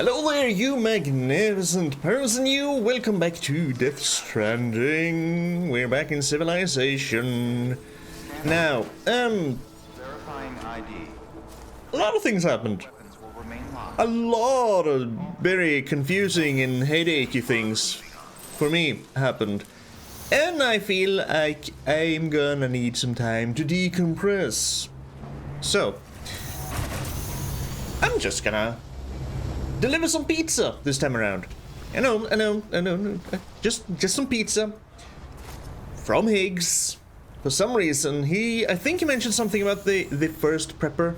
Hello there, you magnificent person, you! Welcome back to Death Stranding. We're back in civilization. Now, Verifying ID. a lot of things happened. Weapons will remain locked. A lot of very confusing and headachy things, for me, happened. And I feel like I'm gonna need some time to decompress. So, I'm just gonna deliver some pizza this time around. I know. Just some pizza from Higgs. For some reason, I think he mentioned something about the first prepper,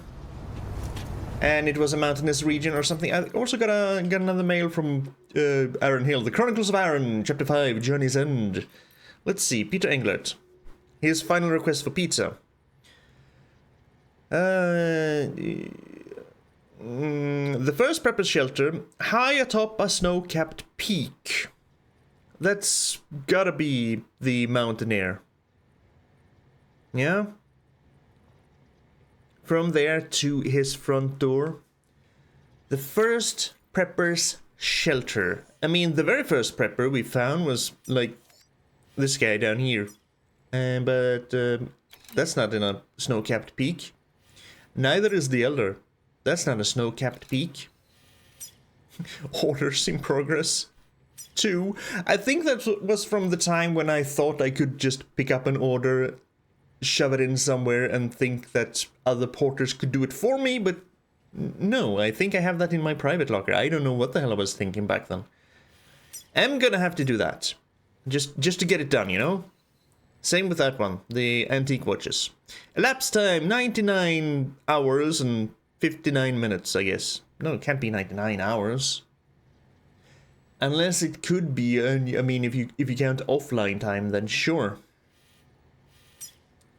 and it was a mountainous region or something. I also got another mail from Aaron Hill, The Chronicles of Aaron, Chapter 5, Journey's End. Let's see, Peter Englert. His final request for pizza. The first prepper shelter, high atop a snow-capped peak. That's gotta be the mountaineer. Yeah? From there to his front door. The first prepper's shelter. I mean, the very first prepper we found was, like, this guy down here. But that's not in a snow-capped peak. Neither is the elder. That's not a snow-capped peak. Orders in progress. 2. I think that was from the time when I thought I could just pick up an order, shove it in somewhere, and think that other porters could do it for me, but no, I think I have that in my private locker. I don't know what the hell I was thinking back then. I'm gonna have to do that. Just to get it done, you know? Same with that one, the antique watches. Elapsed time, 99 hours and 59 minutes, I guess. No, it can't be 99 hours. Unless it could be, I mean, if you count offline time, then sure.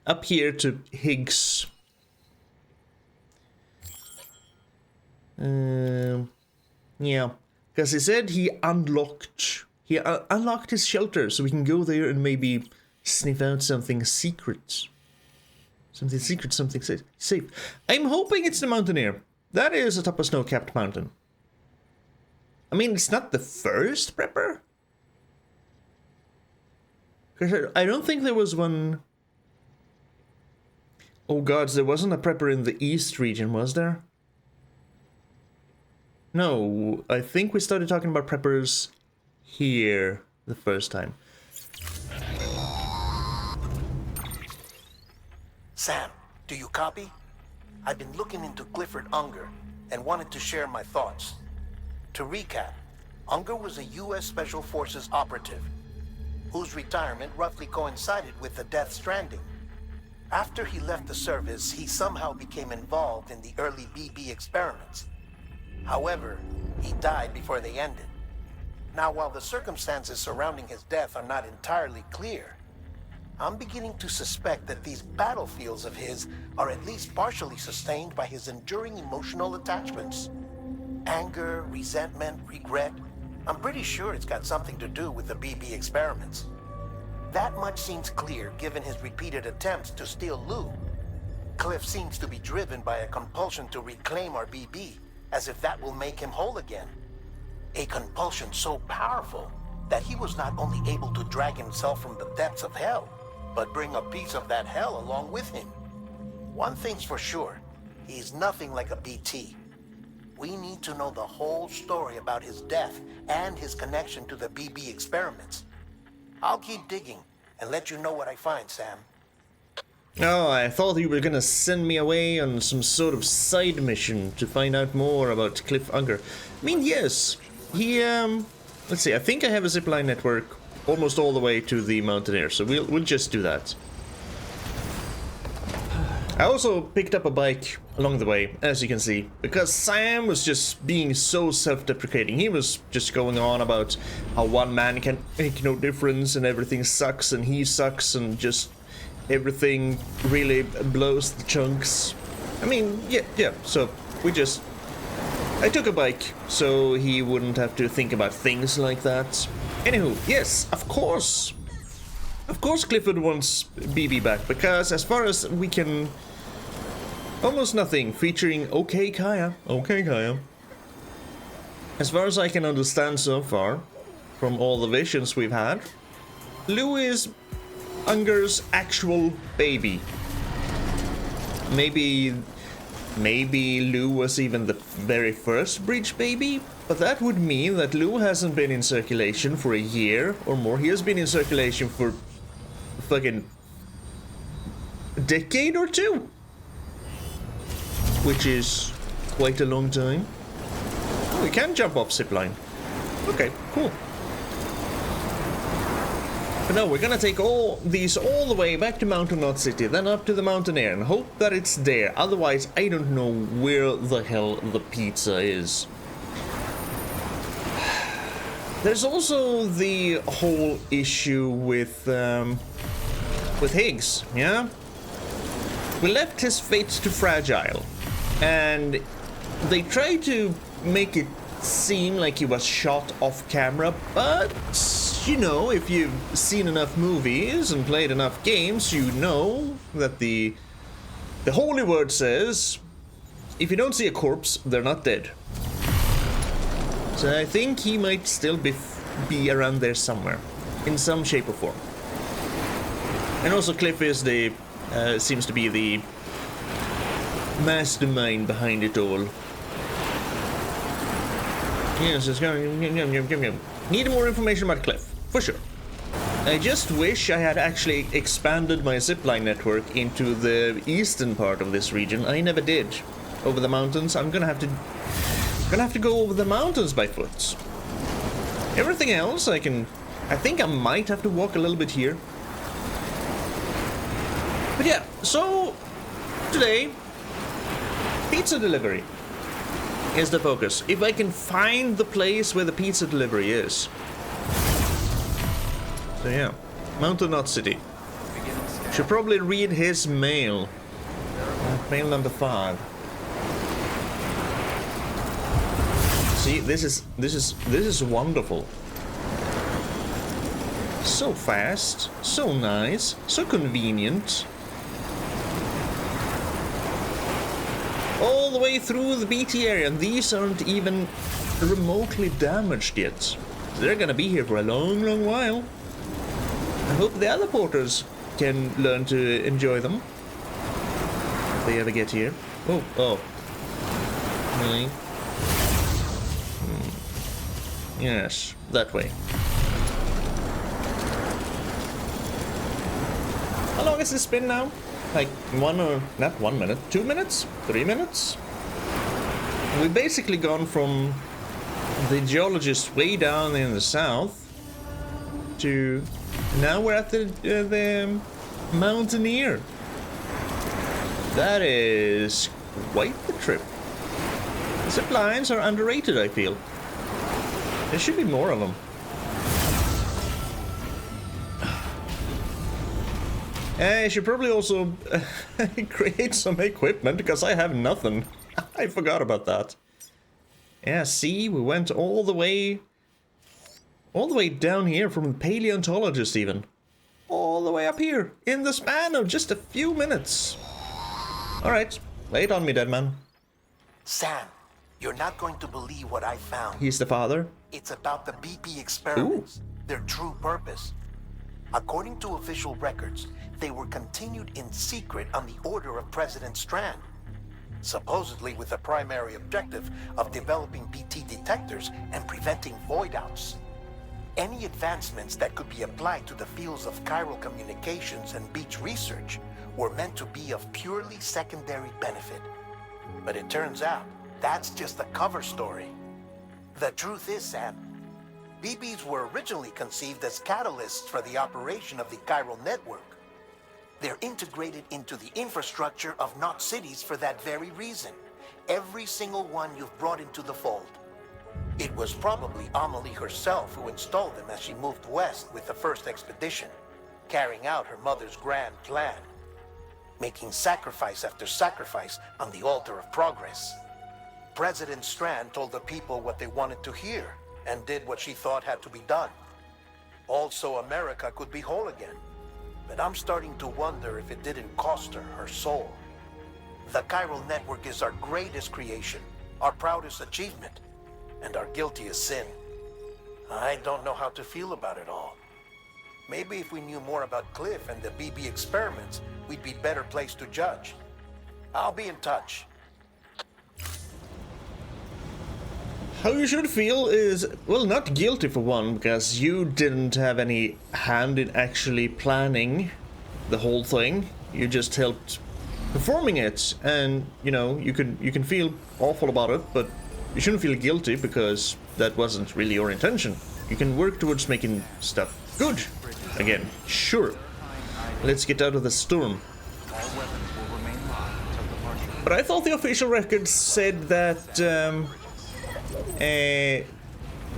Up here to Higgs. Yeah, because he said he unlocked his shelter, so we can go there and maybe sniff out something secret. Something secret, something safe. I'm hoping it's the mountaineer. That is atop a snow-capped mountain. I mean, it's not the first prepper. Because I don't think there was one. Oh gods, there wasn't a prepper in the east region, was there? No, I think we started talking about preppers here the first time. Sam, do you copy? I've been looking into Clifford Unger and wanted to share my thoughts. To recap, Unger was a U.S. Special Forces operative whose retirement roughly coincided with the Death Stranding. After he left the service, he somehow became involved in the early BB experiments. However, he died before they ended. Now, while the circumstances surrounding his death are not entirely clear, I'm beginning to suspect that these battlefields of his are at least partially sustained by his enduring emotional attachments. Anger, resentment, regret. I'm pretty sure it's got something to do with the BB experiments. That much seems clear given his repeated attempts to steal Lou. Cliff seems to be driven by a compulsion to reclaim our BB, as if that will make him whole again. A compulsion so powerful that he was not only able to drag himself from the depths of hell, but bring a piece of that hell along with him. One thing's for sure, he's nothing like a BT. We need to know the whole story about his death and his connection to the BB experiments. I'll keep digging and let you know what I find, Sam. Oh, I thought you were gonna send me away on some sort of side mission to find out more about Cliff Unger. I mean, yes, he, let's see, I think I have a zipline network almost all the way to the mountaineer, so we'll just do that. I also picked up a bike along the way, as you can see, because Sam was just being so self-deprecating. He was just going on about how one man can make no difference and everything sucks and he sucks and just everything really blows the chunks. I mean, yeah, so I took a bike so he wouldn't have to think about things like that. Anywho, yes, of course Clifford wants BB back, because as far as we can, almost nothing featuring OK Kaya. As far as I can understand so far, from all the visions we've had, Lou is Unger's actual baby. Maybe Lou was even the very first breach baby, but that would mean that Lou hasn't been in circulation for a year or more. He has been in circulation for fucking a decade or two, which is quite a long time. Oh, we can jump off zipline. Okay, cool. But no, we're gonna take all these all the way back to Mountain Knot City, then up to the mountain air, and hope that it's there. Otherwise, I don't know where the hell the pizza is. There's also the whole issue with Higgs, yeah? We left his fate to fragile, and they tried to make it seem like he was shot off camera, but you know, if you've seen enough movies and played enough games, you know that the holy word says, if you don't see a corpse, they're not dead. So I think he might still be around there somewhere, in some shape or form. And also Cliff is the seems to be the mastermind behind it all. Yes, it's going. Need more information about Cliff, for sure. I just wish I had actually expanded my zipline network into the eastern part of this region. I never did. Over the mountains, I'm gonna have to go over the mountains by foot. Everything else, I think I might have to walk a little bit here. But yeah, so today, pizza delivery is the focus. If I can find the place where the pizza delivery is. So yeah, Mountain Knot City. Should probably read his mail. Mail number 5. See, this is wonderful. So fast, so nice, so convenient. All the way through the BT area, and these aren't even remotely damaged yet. They're gonna be here for a long, long while. I hope the other porters can learn to enjoy them. If they ever get here. Oh. Really? Yes, that way. How long has this been now? Like not 1 minute, 2 minutes? 3 minutes? We've basically gone from the geologist way down in the south to now we're at the mountaineer. That is quite the trip. Zip lines are underrated, I feel. There should be more of them. I should probably also create some equipment, because I have nothing. I forgot about that. Yeah, see, we went all the way down here from the paleontologist even. All the way up here, in the span of just a few minutes. Alright, lay it on me, dead man. Sam, you're not going to believe what I found. He's the father? It's about the BP experiments, their true purpose. According to official records, they were continued in secret on the order of President Strand, supposedly with the primary objective of developing BT detectors and preventing void-outs. Any advancements that could be applied to the fields of chiral communications and beach research were meant to be of purely secondary benefit. But it turns out, that's just a cover story. The truth is, Sam, BBs were originally conceived as catalysts for the operation of the chiral network. They're integrated into the infrastructure of Knot cities for that very reason. Every single one you've brought into the fold. It was probably Amelie herself who installed them as she moved west with the first expedition, carrying out her mother's grand plan, making sacrifice after sacrifice on the altar of progress. President Strand told the people what they wanted to hear and did what she thought had to be done. Also, America could be whole again. But I'm starting to wonder if it didn't cost her soul. The chiral network is our greatest creation, our proudest achievement. and are guilty as sin. I don't know how to feel about it all. Maybe if we knew more about Cliff and the BB experiments, we'd be better placed to judge. I'll be in touch. How you should feel is, well, not guilty for one, because you didn't have any hand in actually planning the whole thing. You just helped performing it, and you know, you can feel awful about it, but you shouldn't feel guilty because that wasn't really your intention. You can work towards making stuff good again. Sure. Let's get out of the storm. All weapons will remain locked until departure. But I thought the official record said that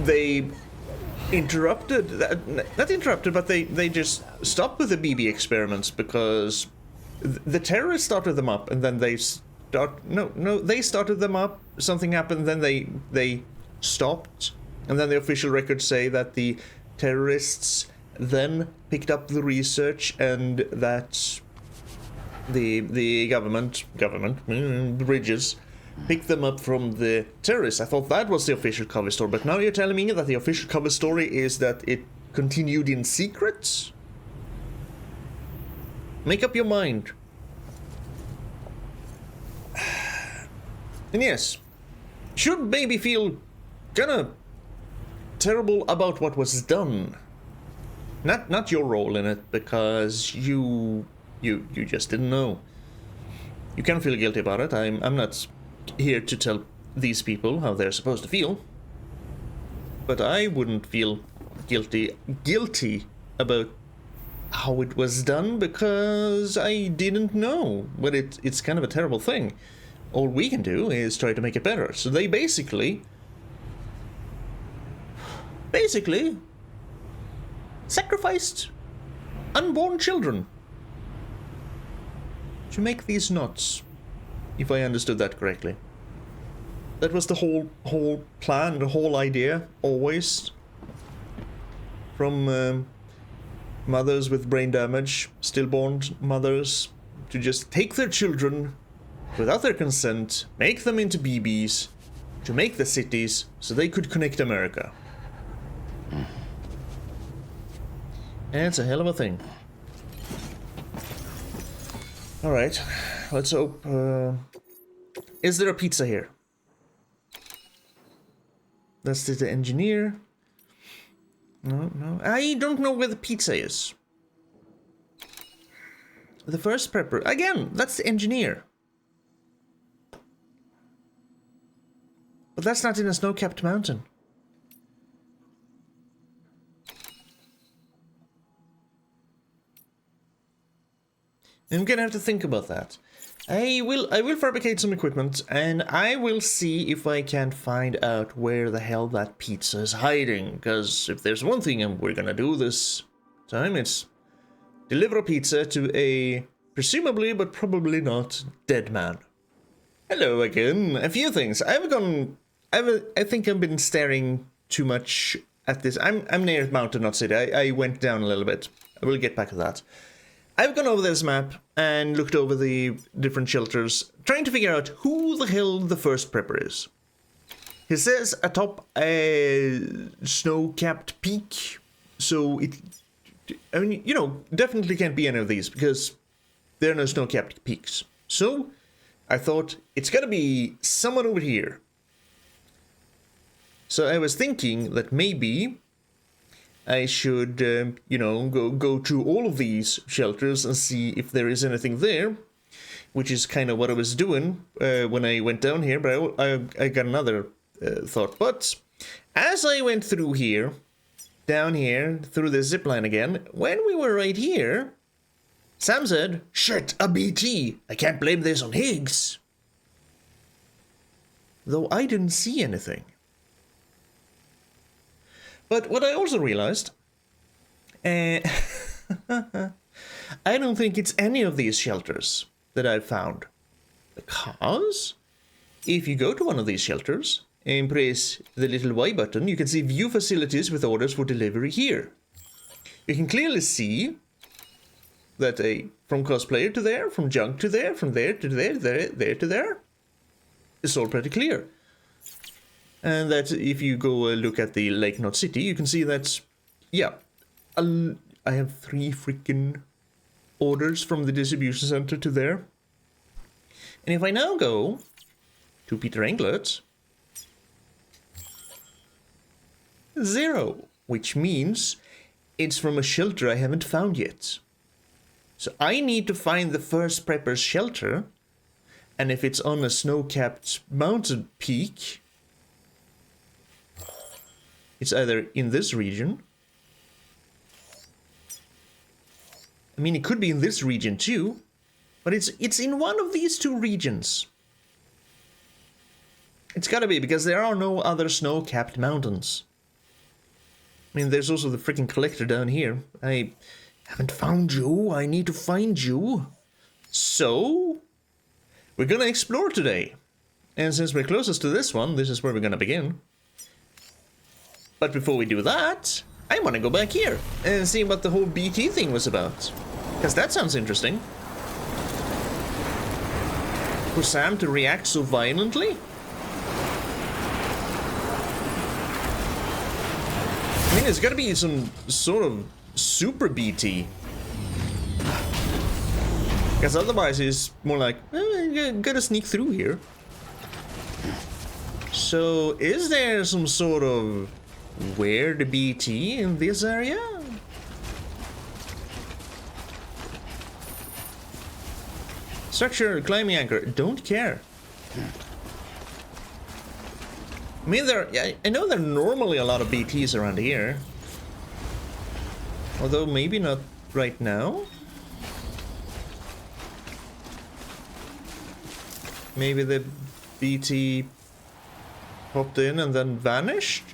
they interrupted, not interrupted, but they just stopped with the BB experiments because the terrorists started them up, and then they they started them up, something happened, then they stopped, and then the official records say that the terrorists then picked up the research, and that the government, Bridges, picked them up from the terrorists. I thought that was the official cover story, but now you're telling me that the official cover story is that it continued in secret? Make up your mind. And yes, should maybe feel kinda terrible about what was done. Not your role in it, because you just didn't know. You can feel guilty about it. I'm not here to tell these people how they're supposed to feel. But I wouldn't feel guilty about how it was done because I didn't know. But it's kind of a terrible thing. All we can do is try to make it better. So they basically sacrificed unborn children to make these knots, if I understood that correctly. That was the whole plan, the whole idea, always. From mothers with brain damage, stillborn mothers, to just take their children without their consent, make them into BBs, to make the cities so they could connect America. And it's a hell of a thing. Alright, let's hope. Is there a pizza here? That's the engineer. No. I don't know where the pizza is. The first prepper. Again, that's the engineer. But that's not in a snow-capped mountain. I'm gonna have to think about that. I will fabricate some equipment, and I will see if I can find out where the hell that pizza is hiding. Because if there's one thing we're gonna do this time, it's deliver a pizza to a presumably, but probably not, dead man. Hello again. A few things. I think I've been staring too much at this. I'm near Mountain Knot City. I went down a little bit. I will get back to that. I've gone over this map and looked over the different shelters, trying to figure out who the hell the first prepper is. He says atop a snow-capped peak, so I mean, you know, definitely can't be any of these, because there are no snow-capped peaks. So, I thought, it's gotta be someone over here. So I was thinking that maybe I should, you know, go through all of these shelters and see if there is anything there, which is kind of what I was doing when I went down here, but I got another thought. But as I went through here, down here, through the zipline again, when we were right here, Sam said, "Shit, a BT. I can't blame this on Higgs." Though I didn't see anything. But what I also realized, I don't think it's any of these shelters that I've found. Because if you go to one of these shelters and press the little Y button, you can see view facilities with orders for delivery here. You can clearly see that from cosplayer to there, from junk to there, from there to there, there to there, it's all pretty clear. And that if you go look at the Lake Knot City, you can see that, yeah, I have 3 freaking orders from the distribution center to there. And if I now go to Peter Englert, 0, which means it's from a shelter I haven't found yet. So I need to find the first prepper's shelter, and if it's on a snow-capped mountain peak, it's either in this region. I mean, it could be in this region too, but it's in one of these 2 regions. It's gotta be, because there are no other snow-capped mountains. I mean, there's also the freaking collector down here. I haven't found you. I need to find you. So, we're gonna explore today. And since we're closest to this one, this is where we're gonna begin. But before we do that, I wanna go back here and see what the whole BT thing was about. Because that sounds interesting. For Sam to react so violently? I mean, there's gotta be some sort of super BT. Because otherwise it's more like, gotta sneak through here. So, is there some sort of weird BT in this area? Structure, climbing anchor, don't care. I mean, I know there are normally a lot of BTs around here. Although maybe not right now. Maybe the BT popped in and then vanished?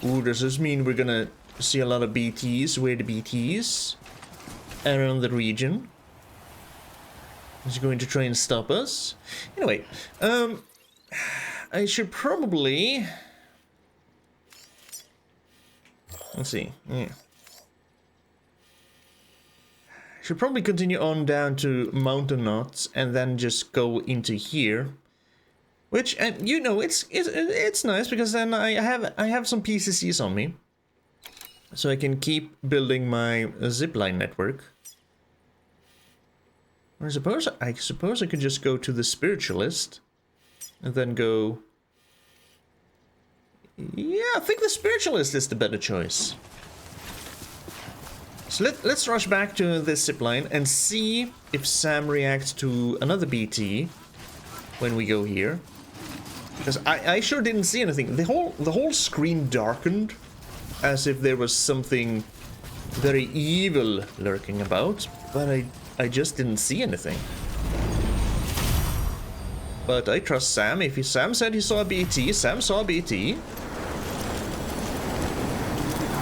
Ooh, does this mean we're gonna see a lot of BTs, weird BTs around the region? Is he going to try and stop us? Anyway, I should probably... Let's see, yeah. Should probably continue on down to Mountain Knots and then just go into here. Which, and you know, it's nice because then I have some PCCs on me. So I can keep building my zipline network. I suppose I could just go to the Spiritualist and then go... Yeah, I think the Spiritualist is the better choice. So let's rush back to this zipline and see if Sam reacts to another BT when we go here. Because I sure didn't see anything. The whole screen darkened as if there was something very evil lurking about, but I just didn't see anything. But I trust Sam. If Sam said he saw a BT, Sam saw a BT.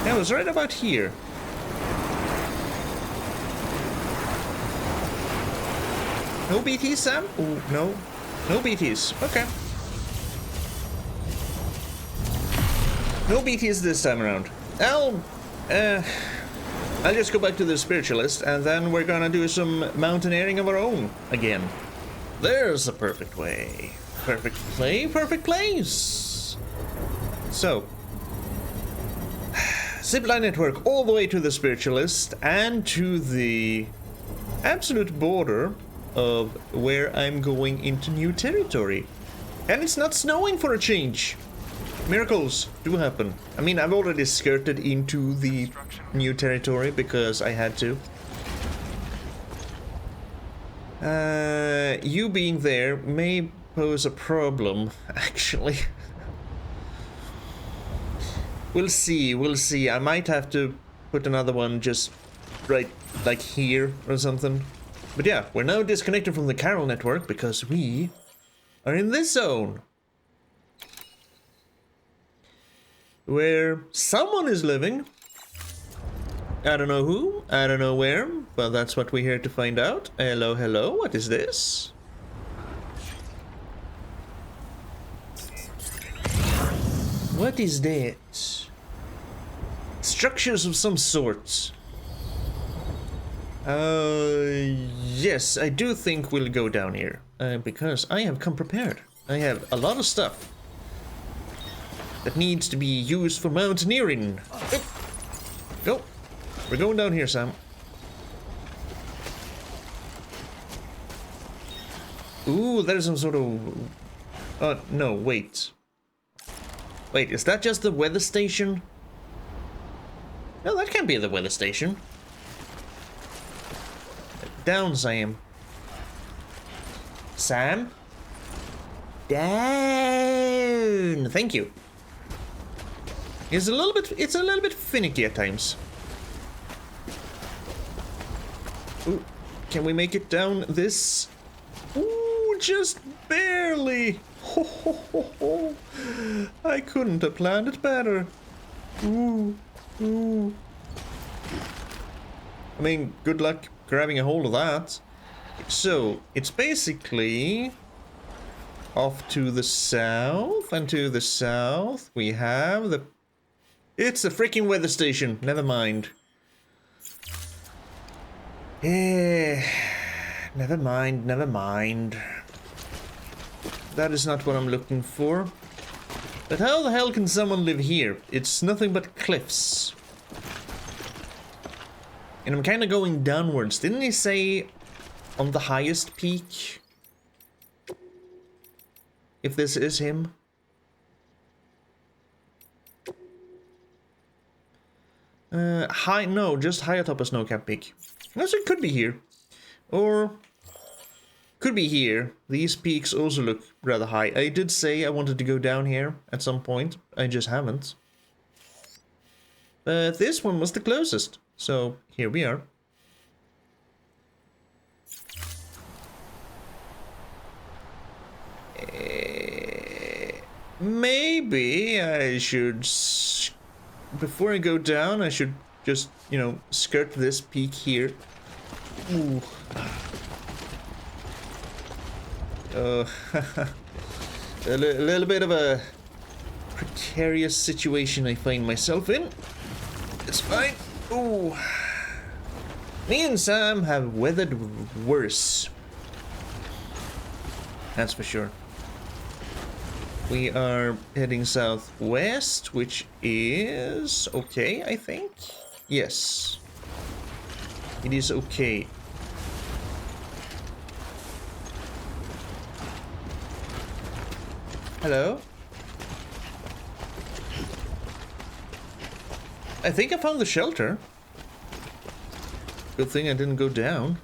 Yeah, it was right about here. No BTs, Sam? Ooh, no. No BTs. Okay. No BTs this time around. I'll just go back to the Spiritualist, and then we're gonna do some mountaineering of our own again. There's a perfect way. Perfect play, perfect place. So, zipline network all the way to the Spiritualist and to the absolute border of where I'm going into new territory. And it's not snowing for a change. Miracles do happen. I mean, I've already skirted into the new territory because I had to. You being there may pose a problem, actually. We'll see. I might have to put another one just right, like here or something. But yeah, we're now disconnected from the Carol network because we are in this zone. Where someone is living. I don't know who, I don't know where, but that's what we're here to find out. Hello, hello, what is this? What is that? Structures of some sort. Yes, I do think we'll go down here. Because I have come prepared. I have a lot of stuff. that needs to be used for mountaineering. Go. We're going down here, Sam. Ooh, there's some sort of... no, wait. Wait, is that just the weather station? No, that can't be the weather station. Down, Sam. Sam? Down! Thank you. It's a little bit finicky at times. Ooh, can we make it down this? Ooh, just barely. Ho, ho, ho, ho. I couldn't have planned it better. Ooh, ooh. I mean, good luck grabbing a hold of that. So, it's basically off to the south, and to the south we have the... It's the freaking weather station, never mind. Never mind, never mind. That is not what I'm looking for. But how the hell can someone live here? It's nothing but cliffs. And I'm kind of going downwards. Didn't he say on the highest peak? If this is him? No, just high atop a snow-capped peak. No, so it could be here. Or could be here. These peaks also look rather high. I did say I wanted to go down here at some point. I just haven't. But this one was the closest. So here we are. Maybe I should, before I go down, I should just, you know, skirt this peak here. Ooh. A little bit of a precarious situation I find myself in. It's fine. Ooh. Me and Sam have weathered worse. That's for sure. We are heading southwest, which is okay, I think. Yes. It is okay. Hello? I think I found the shelter. Good thing I didn't go down.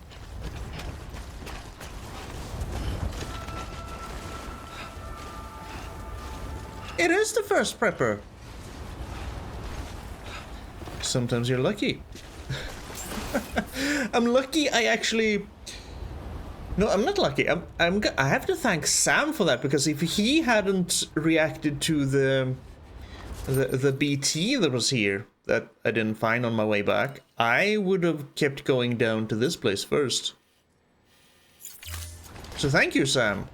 It is the first prepper. Sometimes you're lucky. I'm lucky I actually... No, I'm not lucky. I have to thank Sam for that, because if he hadn't reacted to the BT that was here that I didn't find on my way back, I would have kept going down to this place first. So thank you, Sam.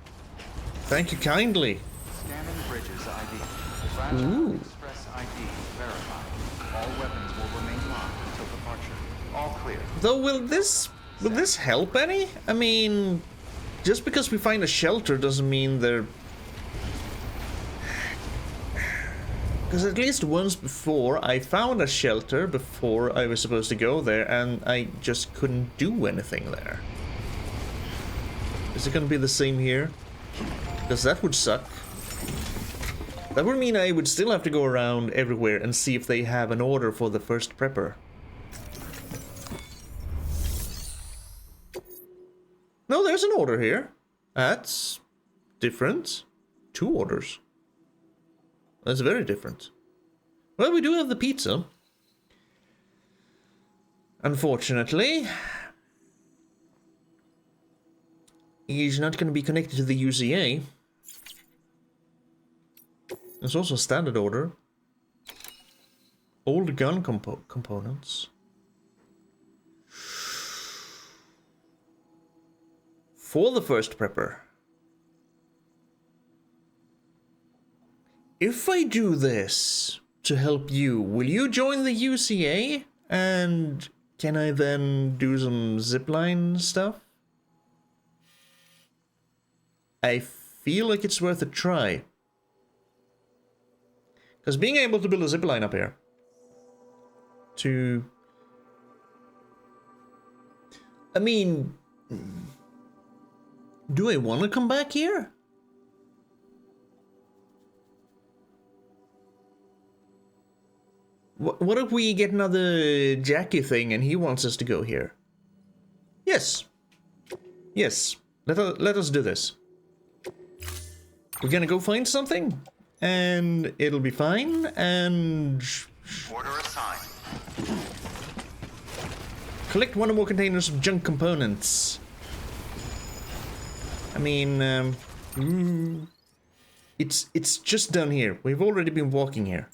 Thank you kindly. Scanning bridges ID. Razardos Express ID verified. All weapons will remain locked until departure. All clear. Though, will this help any? I mean, just because we find a shelter doesn't mean they're... Because at least once before, I found a shelter before I was supposed to go there, and I just couldn't do anything there. Is it gonna be the same here? Because that would suck. That would mean I would still have to go around everywhere and see if they have an order for the first prepper. No, there's an order here. That's different. 2 orders. That's very different. Well, we do have the pizza. Unfortunately, he's not going to be connected to the UCA. There's also a standard order. Old gun components. For the first prepper. If I do this to help you, will you join the UCA? And can I then do some zipline stuff? I feel like it's worth a try. Because being able to build a zipline up here to... I mean, do I want to come back here? What if we get another Jackie thing and he wants us to go here? Yes. Yes. Let us do this. We're gonna go find something, and it'll be fine, and... Order assigned. Collect one or more containers of junk components. I mean, it's just down here. We've already been walking here.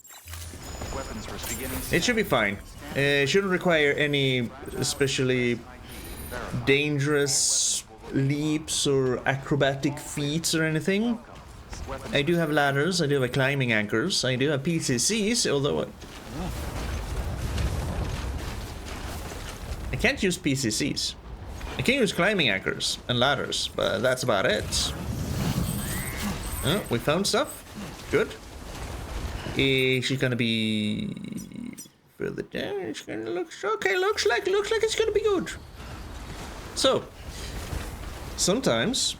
Weapons risk beginning. It should be fine. It shouldn't require any especially dangerous leaps or acrobatic feats or anything. I do have ladders, I do have climbing anchors, I do have PCCs, although I can't use PCCs. I can use climbing anchors and ladders, but that's about it. Oh, we found stuff. Good. Is she gonna be further down? It's gonna look okay. Looks like it's gonna be good. So, sometimes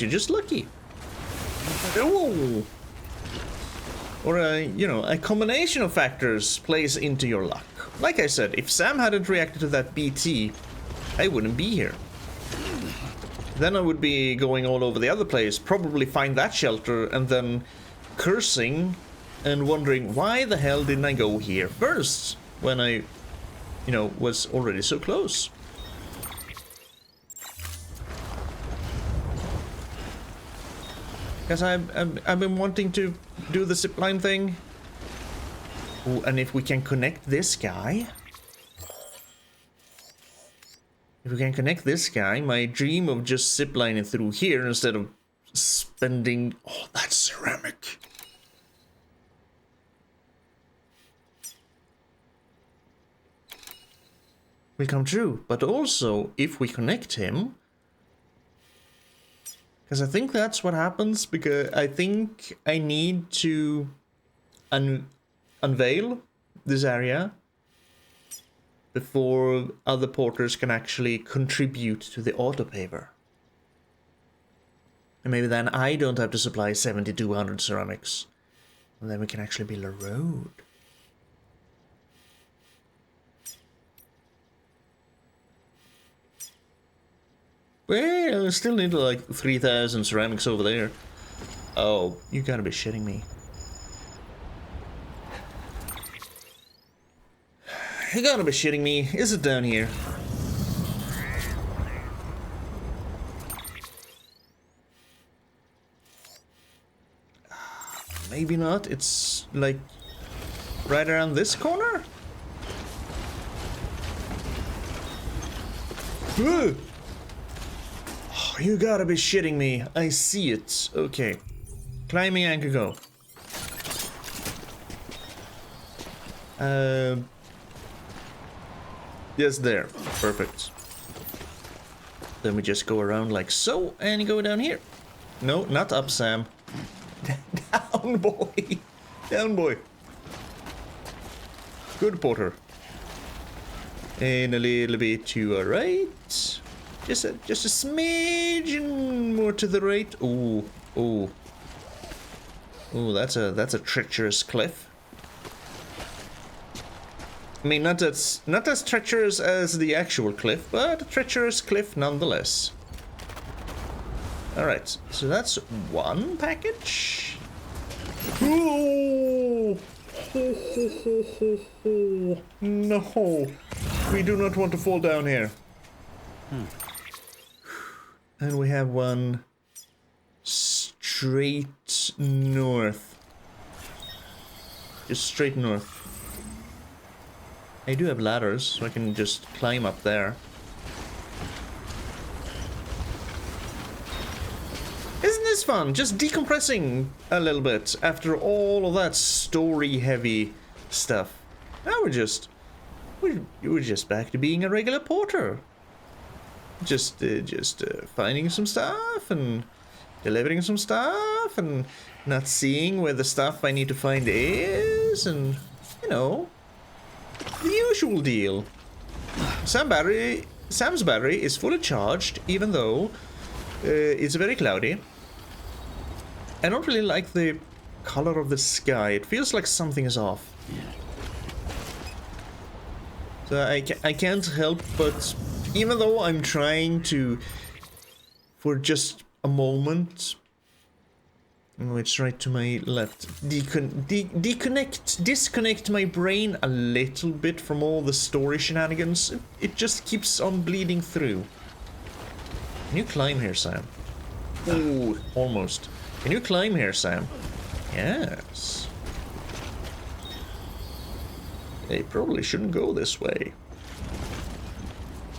you're just lucky. Ooh. Or a combination of factors plays into your luck. Like I said, if Sam hadn't reacted to that BT, I wouldn't be here. Then I would be going all over the other place, probably find that shelter, and then cursing and wondering why the hell didn't I go here first when I, was already so close. Because I've been wanting to do the zipline thing. Ooh, and if we can connect this guy... If we can connect this guy, my dream of just ziplining through here instead of spending... Oh, that's ceramic. Will come true. But also, if we connect him... Because I think that's what happens, because I think I need to unveil this area before other porters can actually contribute to the autopaver. And maybe then I don't have to supply 7,200 ceramics. And then we can actually build a road. Well, I still need like 3,000 ceramics over there. Oh, you gotta be shitting me. You gotta be shitting me. Is it down here? Maybe not. It's like right around this corner? Whoa! You gotta be shitting me. I see it. Okay. Climbing anchor go. Yes, there. Perfect. Then we just go around like so and go down here. No, not up, Sam. Down, boy. Down, boy. Good, Porter. And a little bit to our right. Just a smidgen more to the right. Ooh, ooh, ooh. That's a treacherous cliff. I mean, not as treacherous as the actual cliff, but a treacherous cliff nonetheless. All right, so that's one package. Ooh. No, we do not want to fall down here. And we have one straight north. Just straight north. I do have ladders, so I can just climb up there. Isn't this fun? Just decompressing a little bit after all of that story-heavy stuff. Now we're just back to being a regular porter. Just finding some stuff and delivering some stuff and not seeing where the stuff I need to find is, and, you know, the usual deal. Sam's battery is fully charged, even though it's very cloudy. I don't really like the color of the sky. It feels like something is off. So I can't help but, even though I'm trying to, for just a moment, oh, it's right to my left, disconnect my brain a little bit from all the story shenanigans. It just keeps on bleeding through. Can you climb here, Sam? Ooh, almost. Can you climb here, Sam? Yes. They probably shouldn't go this way.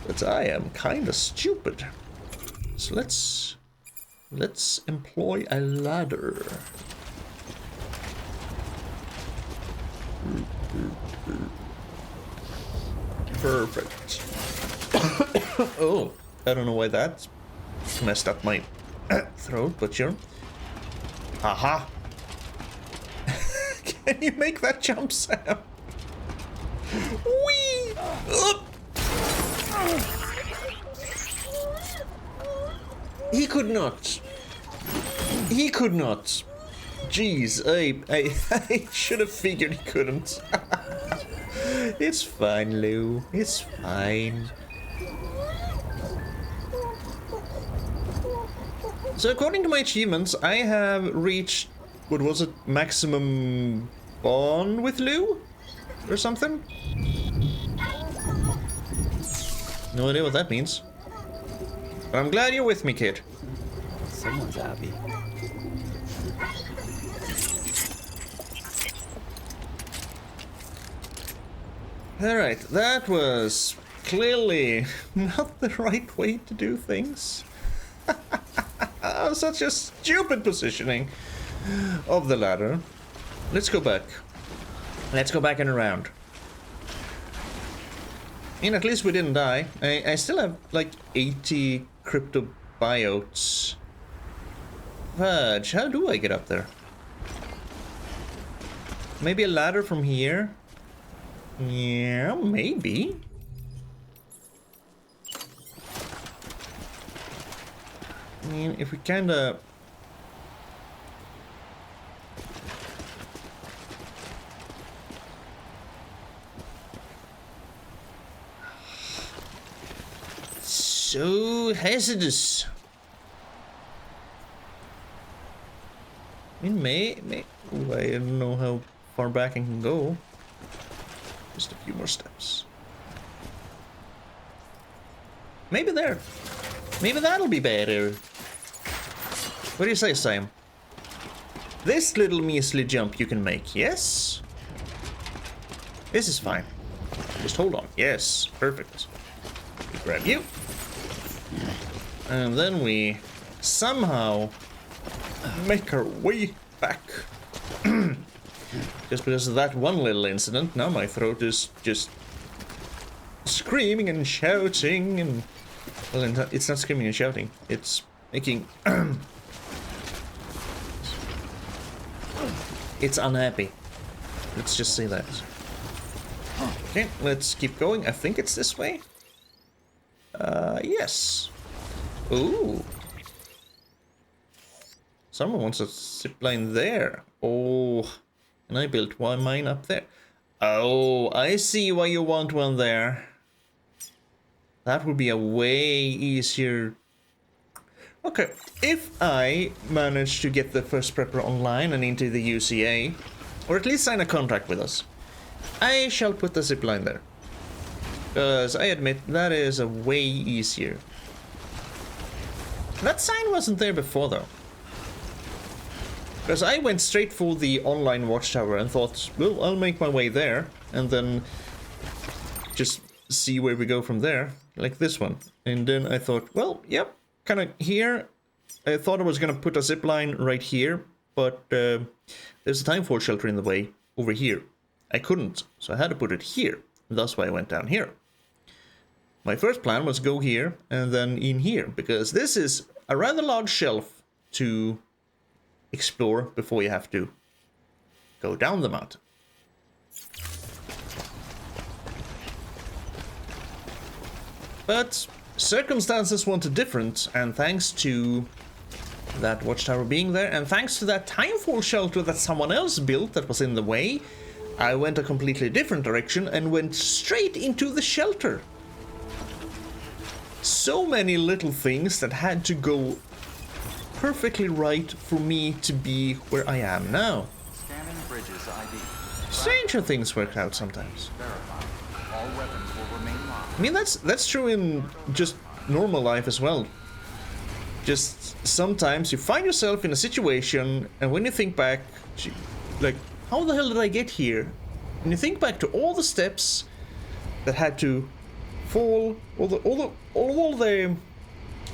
But I am kinda stupid. So let's employ a ladder. Perfect. Oh, I don't know why that messed up my throat, but sure. Aha! Can you make that jump, Sam? Whee! He could not. He could not. Jeez, I should have figured he couldn't. It's fine, Lou. It's fine. So according to my achievements, I have reached, what was it, maximum bond with Lou? Or something? No idea what that means. But I'm glad you're with me, kid. Someone's happy. Alright, that was clearly not the right way to do things. Such a stupid positioning of the ladder. Let's go back. Let's go back and around. I mean, at least we didn't die. I still have like 80 cryptobiotes. Fudge, how do I get up there? Maybe a ladder from here? Yeah, maybe. I mean, if we kinda... So hazardous. I mean, may... Ooh, I don't know how far back I can go. Just a few more steps. Maybe there. Maybe that'll be better. What do you say, Sam? This little measly jump you can make, yes? This is fine. Just hold on. Yes, perfect. We grab you. And then we somehow make our way back. Just because of that one little incident, now my throat is just screaming and shouting and... Well, it's not screaming and shouting. It's making... It's unhappy. Let's just say that. Okay, let's keep going. I think it's this way. Yes. Ooh. Someone wants a zipline there. Oh. And I built one mine up there. Oh, I see why you want one there. That would be a way easier... Okay, if I manage to get the first prepper online and into the UCA, or at least sign a contract with us, I shall put the zipline there. Because I admit, that is a way easier. That sign wasn't there before, though. Because I went straight for the online watchtower and thought, well, I'll make my way there, and then just see where we go from there, like this one. And then I thought, well, yep, kind of here. I thought I was going to put a zipline right here, but there's a time fall shelter in the way over here. I couldn't, so I had to put it here. That's why I went down here. My first plan was go here and then in here, because this is a rather large shelf to explore before you have to go down the mountain. But circumstances wanted different, and thanks to that watchtower being there, and thanks to that timefall shelter that someone else built that was in the way, I went a completely different direction and went straight into the shelter. So many little things that had to go perfectly right for me to be where I am now. Scanning bridges ID. Stranger things work out sometimes. Verified. All weapons will remain locked. I mean, that's true in just normal life as well. Just sometimes you find yourself in a situation, and when you think back, like, how the hell did I get here? And you think back to all the steps that had to fall, all the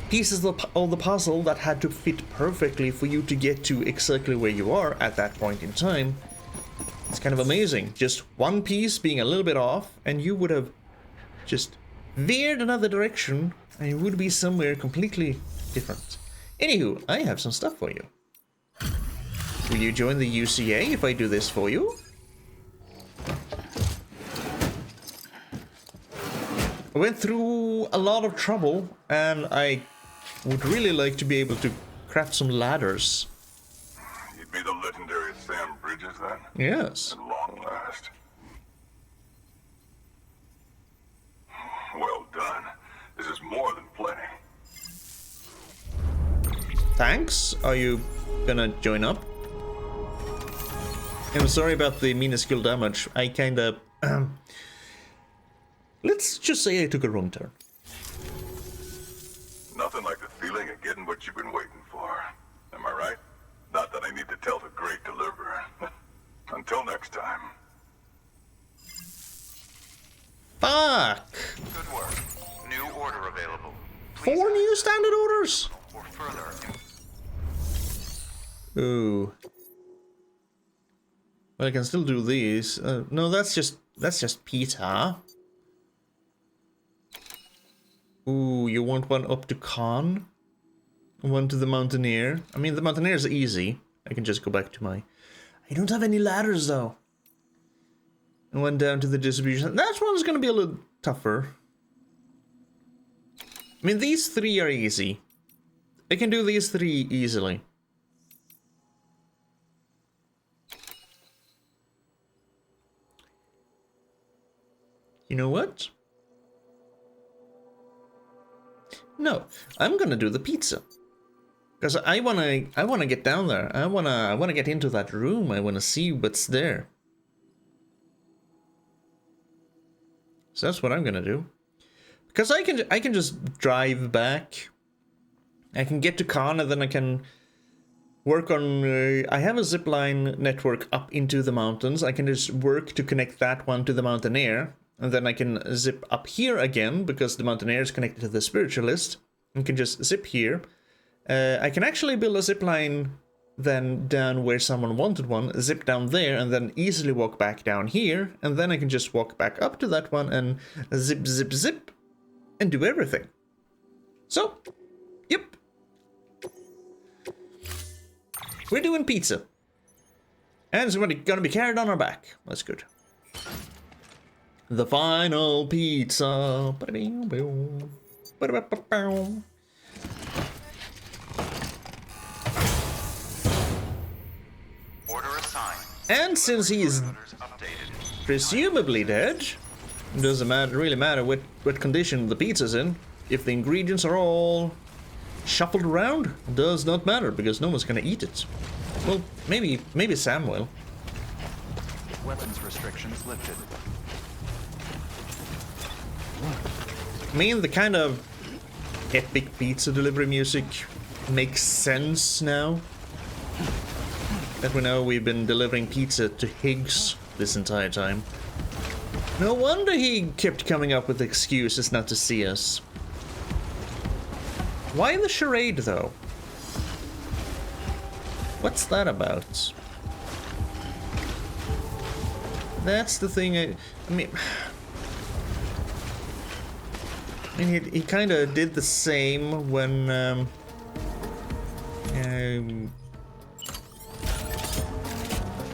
pieces of the puzzle that had to fit perfectly for you to get to exactly where you are at that point in time. It's kind of amazing. Just one piece being a little bit off, and you would have just veered another direction, and you would be somewhere completely different. Anywho, I have some stuff for you. Will you join the UCA if I do this for you? I went through a lot of trouble, and I would really like to be able to craft some ladders. You'd be the legendary Sam Bridges then? Yes. At long last. Well done. This is more than plenty. Thanks. Are you gonna join up? I'm sorry about the minuscule damage. I kinda... let's just say I took a wrong turn. Nothing like the feeling of getting what you've been waiting for. Am I right? Not that I need to tell the great deliverer. Until next time. Fuck! Good work. New order available. 4 new standard orders? Or further. Ooh. Well, I can still do these. No, that's just pizza. Ooh, you want one up to Khan? One to the Mountaineer? I mean, the Mountaineer is easy. I can just go back to my... I don't have any ladders, though. And one down to the distribution. That one's gonna be a little tougher. I mean, these 3 are easy. I can do these 3 easily. You know what? No, I'm gonna do the pizza. Because I wanna get down there. I wanna get into that room. I wanna see what's there. So that's what I'm gonna do. Because I can just drive back. I can get to Khan, and then I can work on... I have a zipline network up into the mountains. I can just work to connect that one to the Mountaineer. And then I can zip up here again, because the Mountaineer is connected to the Spiritualist. And can just zip here. I can actually build a zipline then down where someone wanted one, zip down there, and then easily walk back down here. And then I can just walk back up to that one and zip, zip, zip, and do everything. So, yep. We're doing pizza. And it's gonna be carried on our back. That's good. The final pizza. Order assigned. And since he is Orders updated. presumably dead, it doesn't really matter what condition the pizza's in. If the ingredients are all shuffled around, it does not matter, because no one's gonna eat it. Well, maybe Sam will. Weapons restrictions lifted. I mean, the kind of epic pizza delivery music makes sense now. That we know we've been delivering pizza to Higgs this entire time. No wonder he kept coming up with excuses not to see us. Why the charade, though? What's that about? That's the thing I mean... he kind of did the same when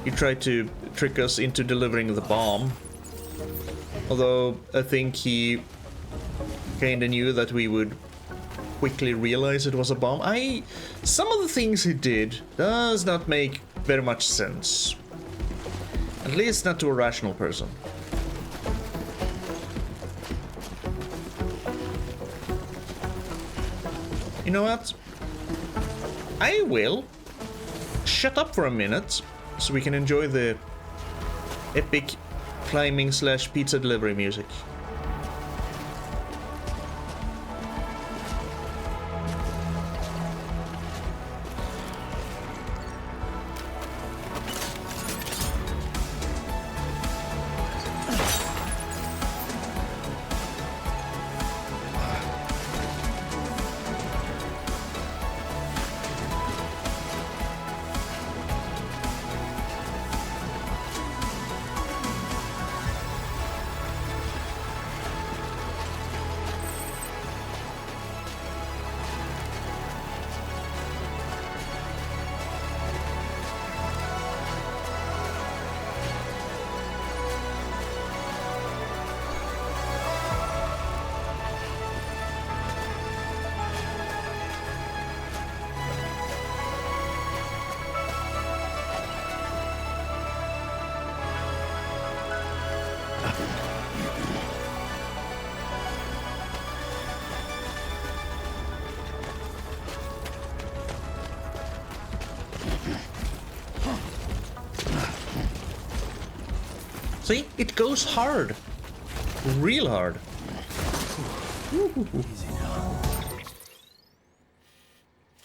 he tried to trick us into delivering the bomb. Although I think he kinda knew that we would quickly realize it was a bomb. Some of the things he did does not make very much sense. At least not to a rational person. You know what? I will shut up for a minute so we can enjoy the epic climbing / pizza delivery music. See, it goes hard. Real hard.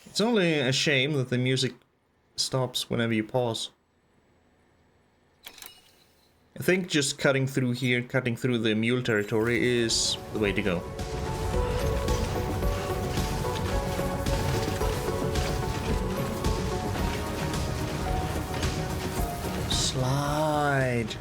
It's only a shame that the music stops whenever you pause. I think just cutting through here, cutting through the mule territory is the way to go. Slide.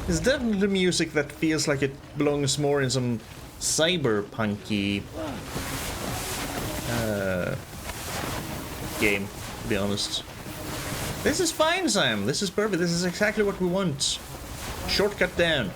It's definitely music that feels like it belongs more in some cyberpunky game, to be honest. This is fine, Sam. This is perfect. This is exactly what we want. Shortcut down.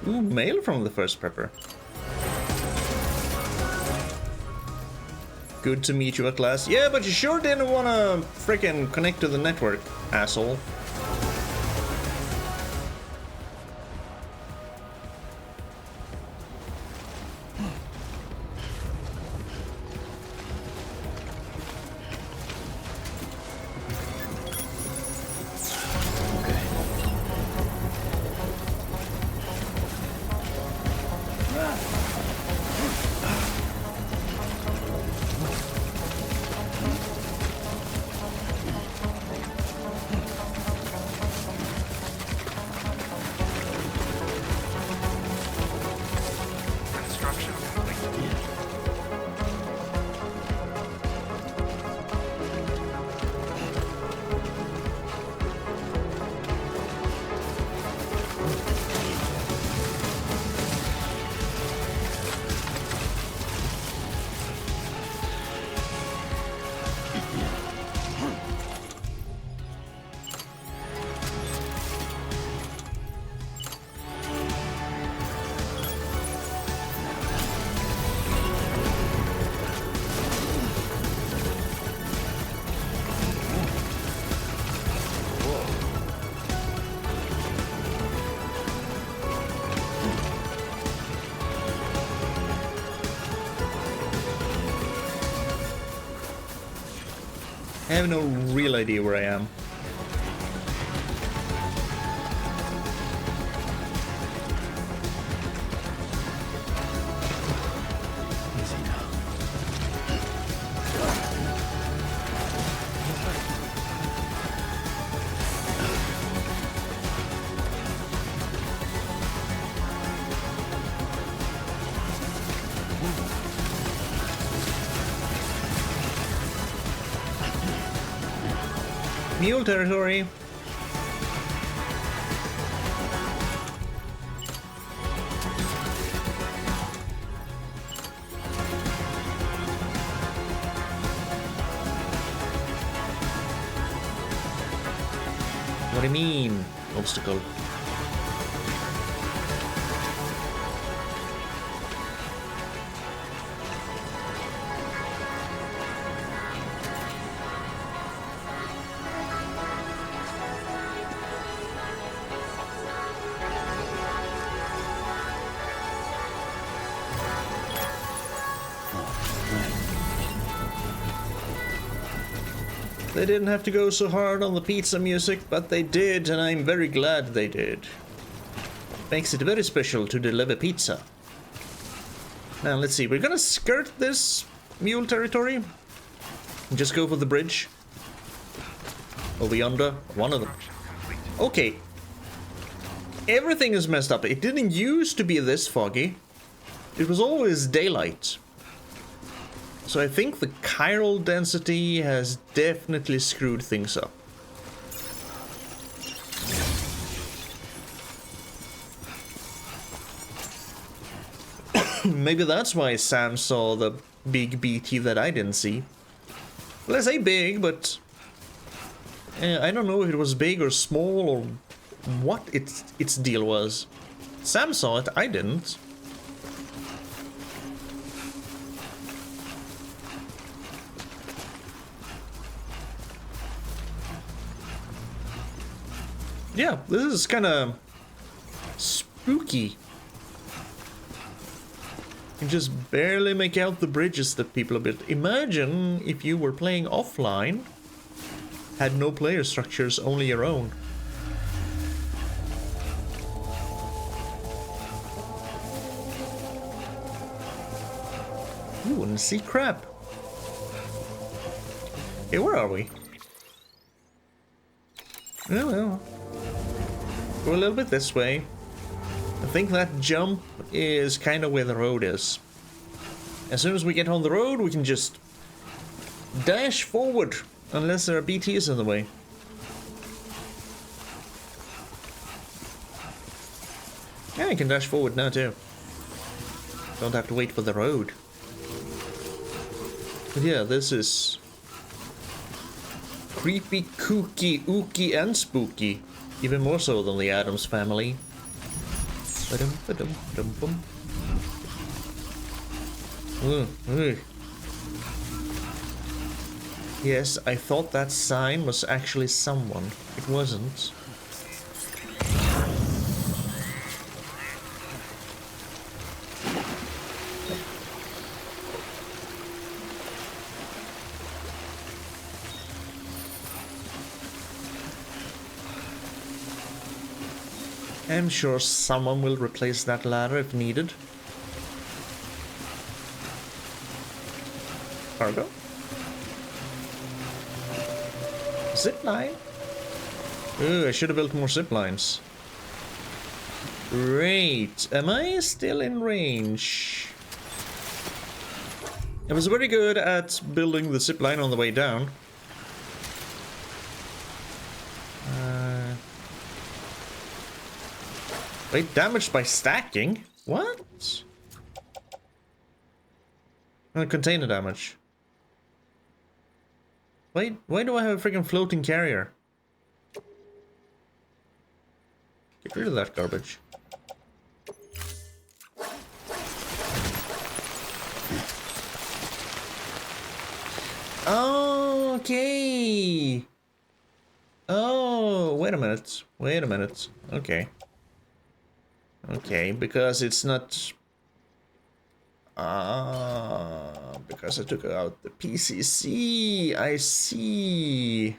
Ooh, mail from the first prepper. Good to meet you at last. Yeah, but you sure didn't want to frickin' connect to the network, asshole. I have no real idea where I am. Easy now. Mule territory. What do you mean, obstacle? They didn't have to go so hard on the pizza music, but they did, and I'm very glad they did. Makes it very special to deliver pizza. Now, let's see. We're gonna skirt this mule territory. And just go for the bridge. Over yonder. One of them. Okay. Everything is messed up. It didn't used to be this foggy. It was always daylight. So I think the chiral density has definitely screwed things up. Maybe that's why Sam saw the big BT that I didn't see. Well, I say big, but I don't know if it was big or small or what its deal was. Sam saw it, I didn't. Yeah, this is kind of spooky. You can just barely make out the bridges that people have built. Imagine if you were playing offline, had no player structures, only your own. You wouldn't see crap. Hey, where are we? Well. Go a little bit this way. I think that jump is kind of where the road is. As soon as we get on the road, we can just dash forward, unless there are BTs in the way. Yeah, I can dash forward now too. Don't have to wait for the road. But yeah, this is creepy, kooky, ooky, and spooky. Even more so than the Addams Family. Yes, I thought that sign was actually someone. It wasn't. I'm sure someone will replace that ladder if needed. Cargo? Zipline? Ooh, I should have built more ziplines. Great. Am I still in range? I was very good at building the zipline on the way down. Wait, damaged by stacking? What? Container damage. Wait, why do I have a freaking floating carrier? Get rid of that garbage. Okay. Oh, wait a minute. Wait a minute. Okay. Okay, because it's not... Ah, because I took out the PCC. I see.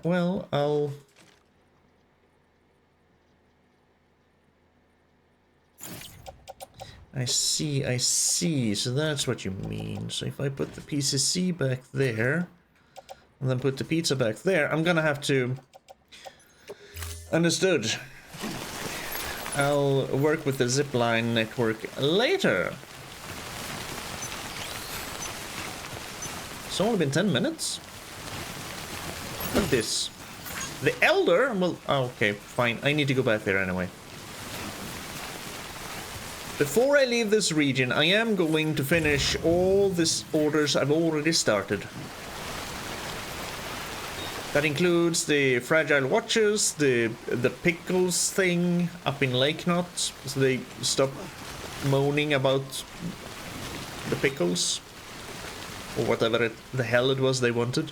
Well, I'll... I see, I see. So that's what you mean. So if I put the PCC back there, and then put the pizza back there, I'm gonna have to... Understood. I'll work with the zipline network later. It's only been 10 minutes. Look at this. The Elder? Well, oh, okay, fine. I need to go back there anyway. Before I leave this region, I am going to finish all these orders I've already started. That includes the Fragile Watches, the Pickles thing up in Lake Knot, so they stop moaning about the pickles. Or whatever the hell it was they wanted.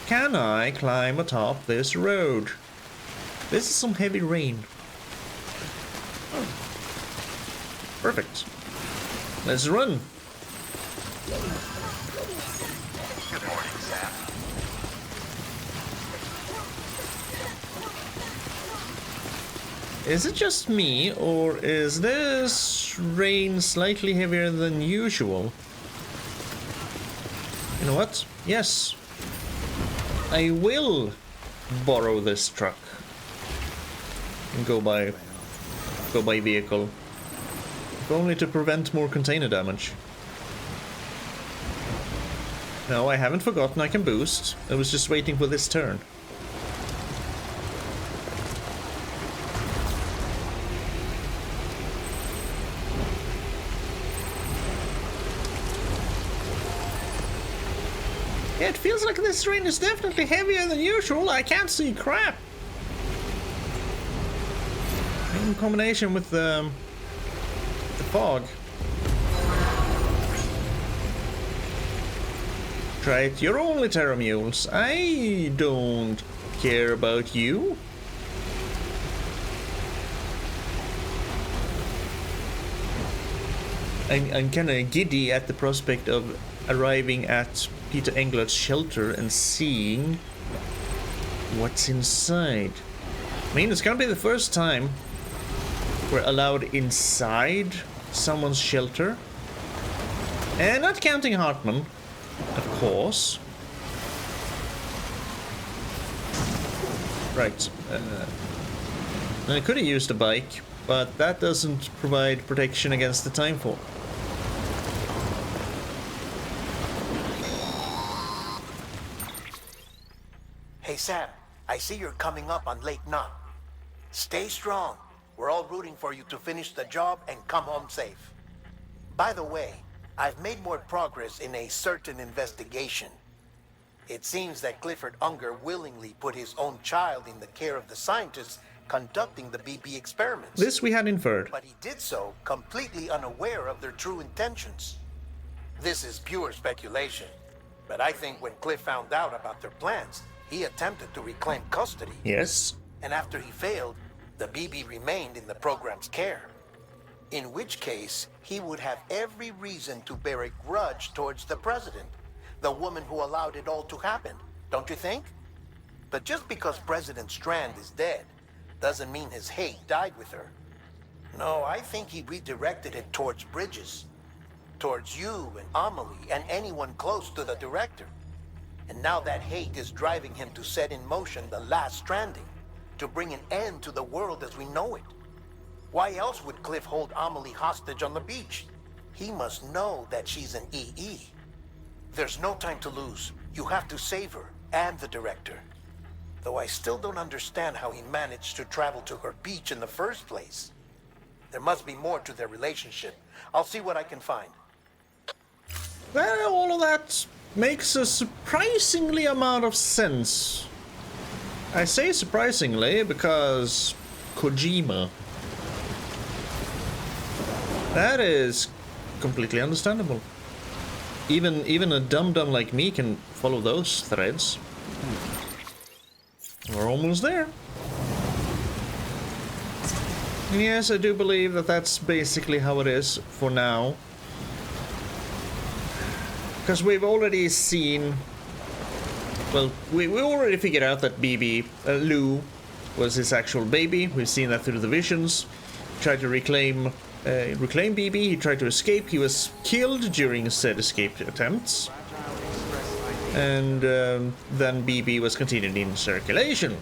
Can I climb atop this road? This is some heavy rain. Oh. Perfect. Let's run. Good morning, Sam. Is it just me, or is this rain slightly heavier than usual? You know what? Yes. I will borrow this truck and go by vehicle. If only to prevent more container damage. No, I haven't forgotten I can boost. I was just waiting for this turn. Yeah, it feels like this rain is definitely heavier than usual. I can't see crap. In combination with the fog. Try it. You're only Terra Mules. I don't care about you. I'm kind of giddy at the prospect of arriving at Peter Englund's shelter and seeing what's inside. I mean, it's gonna be the first time we're allowed inside someone's shelter. And not counting Hartman, of course. Right. I could have used a bike, but that doesn't provide protection against the timefall. Hey, Sam, I see you're coming up on Lake Knot. Stay strong. We're all rooting for you to finish the job and come home safe. By the way, I've made more progress in a certain investigation. It seems that Clifford Unger willingly put his own child in the care of the scientists conducting the BB experiments. This we had inferred. But he did so completely unaware of their true intentions. This is pure speculation, but I think when Cliff found out about their plans, he attempted to reclaim custody. Yes. And after he failed, the BB remained in the program's care. In which case, he would have every reason to bear a grudge towards the president, the woman who allowed it all to happen, don't you think? But just because President Strand is dead, doesn't mean his hate died with her. No, I think he redirected it towards Bridges, towards you and Amelie and anyone close to the director. And now that hate is driving him to set in motion the last Stranding, to bring an end to the world as we know it. Why else would Cliff hold Amelie hostage on the beach? He must know that she's an EE. There's no time to lose. You have to save her and the director. Though I still don't understand how he managed to travel to her beach in the first place. There must be more to their relationship. I'll see what I can find. Well, all of that makes a surprisingly amount of sense. I say surprisingly because Kojima. That is completely understandable. Even a dum-dum like me can follow those threads. We're almost there. And yes, I do believe that that's basically how it is for now. Because we've already seen... Well, we already figured out that Lou was his actual baby. We've seen that through the visions. He tried to reclaim BB. He tried to escape. He was killed during said escape attempts. And then BB was continued in circulation.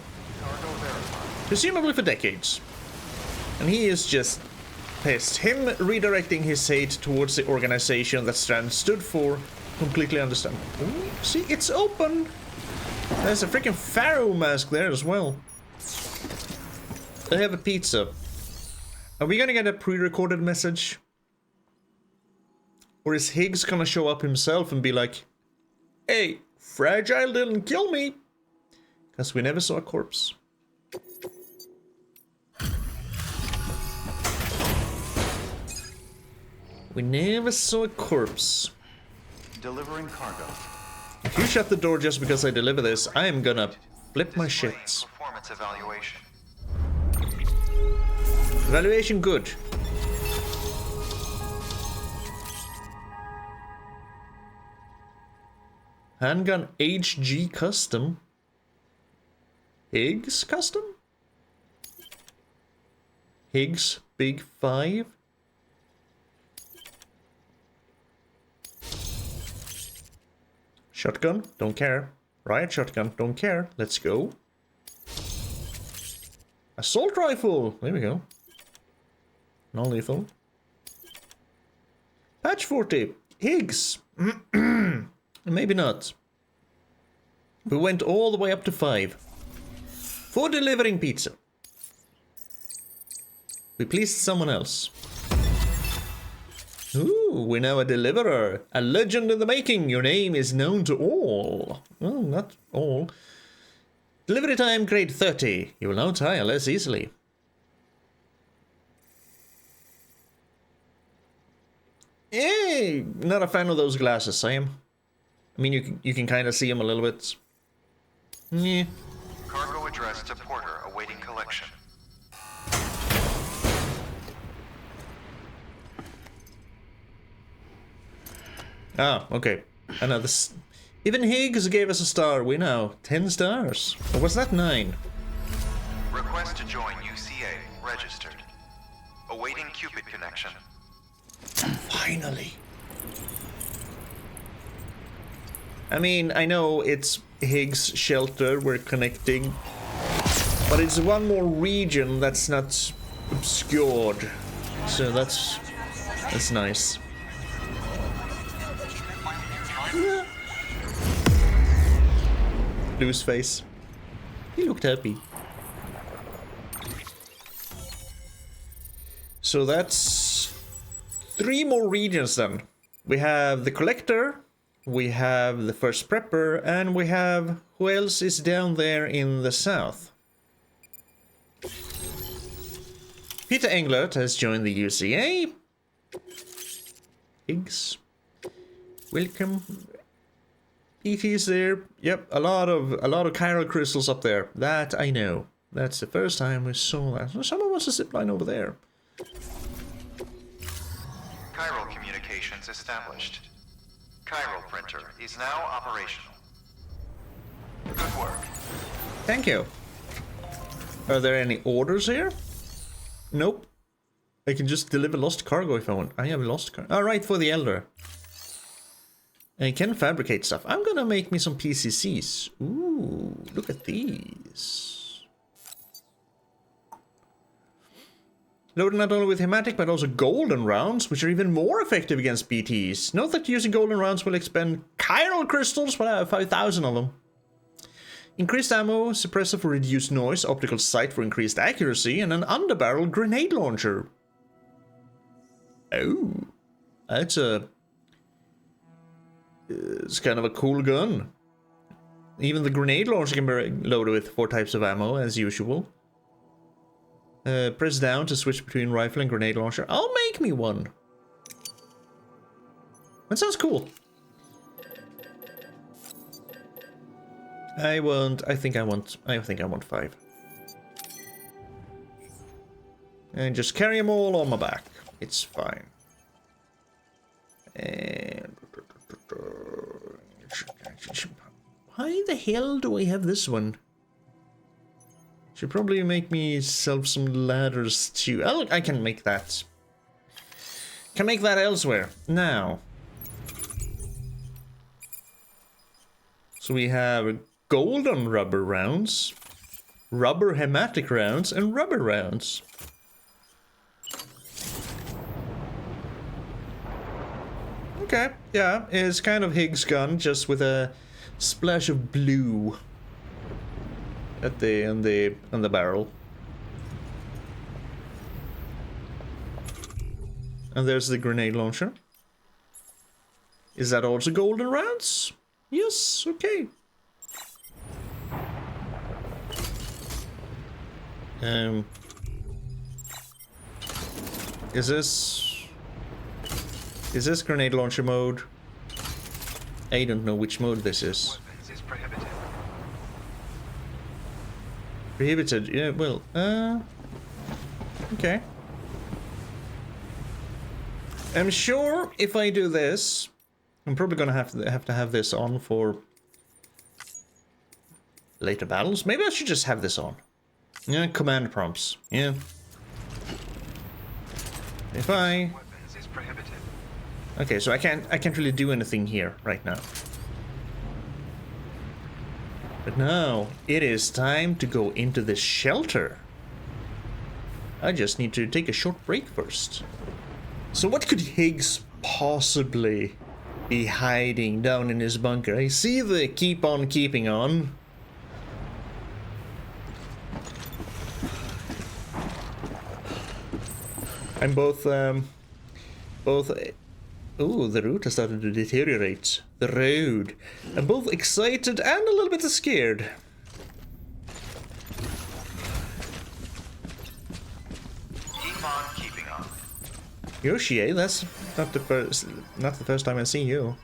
Presumably for decades. And he is just pissed. Him redirecting his hate towards the organization that Strand stood for, completely understandable. Ooh, see, it's open! There's a freaking pharaoh mask there as well. I have a pizza. Are we gonna get a pre-recorded message? Or is Higgs gonna show up himself and be like, hey, Fragile didn't kill me? Because we never saw a corpse. We never saw a corpse. Delivering cargo. If you shut the door just because I deliver this, I am gonna flip my shits. Performance evaluation. Evaluation good. Handgun HG custom. Higgs custom? Higgs Big 5? Shotgun, don't care. Riot shotgun, don't care. Let's go. Assault rifle, there we go. Non-lethal. Patch 40, Higgs. Maybe not. We went all the way up to 5. For delivering pizza. We pleased someone else. Ooh, we're now a deliverer. A legend in the making. Your name is known to all. Well, not all. Delivery time grade 30. You will now tire less easily. Hey, not a fan of those glasses, Sam. I mean, you can kind of see them a little bit. Yeah. Cargo addressed to Porter awaiting collection. Ah, okay. I know this. Even Higgs gave us a star. We now 10 stars. Or was that 9? Request to join UCA registered. Awaiting Cupid connection. Finally. I mean, I know it's Higgs shelter we're connecting, but it's one more region that's not obscured. So that's nice. Lou's face. He looked happy. So that's 3 more regions then. We have the Collector, we have the First Prepper, and we have... who else is down there in the south? Peter Englert has joined the UCA. Higgs. Welcome. PT's there. Yep, a lot of chiral crystals up there. That I know. That's the first time we saw that. Someone wants to zip line over there. Chiral communications established. Chiral printer is now operational. Good work. Thank you. Are there any orders here? Nope. I can just deliver lost cargo if I want. I have lost cargo. Oh, right, for the Elder. I can fabricate stuff. I'm gonna make me some PCCs. Ooh, look at these. Loaded not only with hematic, but also golden rounds, which are even more effective against BTs. Note that using golden rounds will expend chiral crystals, but I have 5,000 of them. Increased ammo, suppressor for reduced noise, optical sight for increased accuracy, and an underbarrel grenade launcher. Oh, that's a... it's kind of a cool gun. Even the grenade launcher can be loaded with 4 types of ammo, as usual. Press down to switch between rifle and grenade launcher. I'll make me one. That sounds cool. I want. I think I want 5. And just carry them all on my back. It's fine. And why the hell do I have this one? Should probably make myself some ladders too. I can make that. Can make that elsewhere. Now. So we have golden rubber rounds, rubber hematic rounds, and rubber rounds. Okay, yeah, it's kind of Higgs gun, just with a splash of blue at on the barrel. And there's the grenade launcher. Is that also golden rounds? Yes, okay. Is this grenade launcher mode? I don't know which mode this is. Weapons is prohibited. Prohibited, yeah, well, okay. I'm sure if I do this, I'm probably gonna have to have this on for later battles. Maybe I should just have this on. Yeah, command prompts. Yeah. If I... Weapons is prohibited. Okay, so I can't really do anything here right now. But now it is time to go into this shelter. I just need to take a short break first. So what could Higgs possibly be hiding down in his bunker? I see the keep on keeping on. I'm both, ooh, the route has started to deteriorate. The road. I'm both excited and a little bit scared. Keep on keeping on. Yoshi, that's not the first time I see you.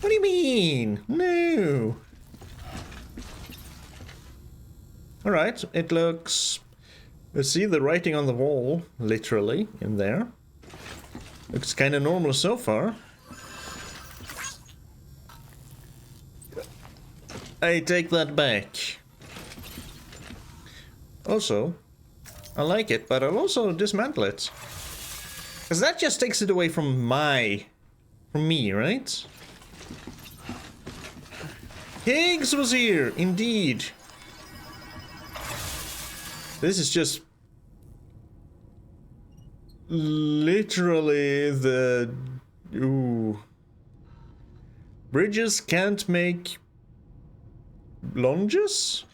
What do you mean? No. Alright, it looks... Let's see the writing on the wall, literally, in there. Looks kind of normal so far. I take that back. Also, I like it, but I'll also dismantle it. Because that just takes it away from me, right? Higgs was here, indeed. This is just literally the... Ooh. Bridges can't make lunges?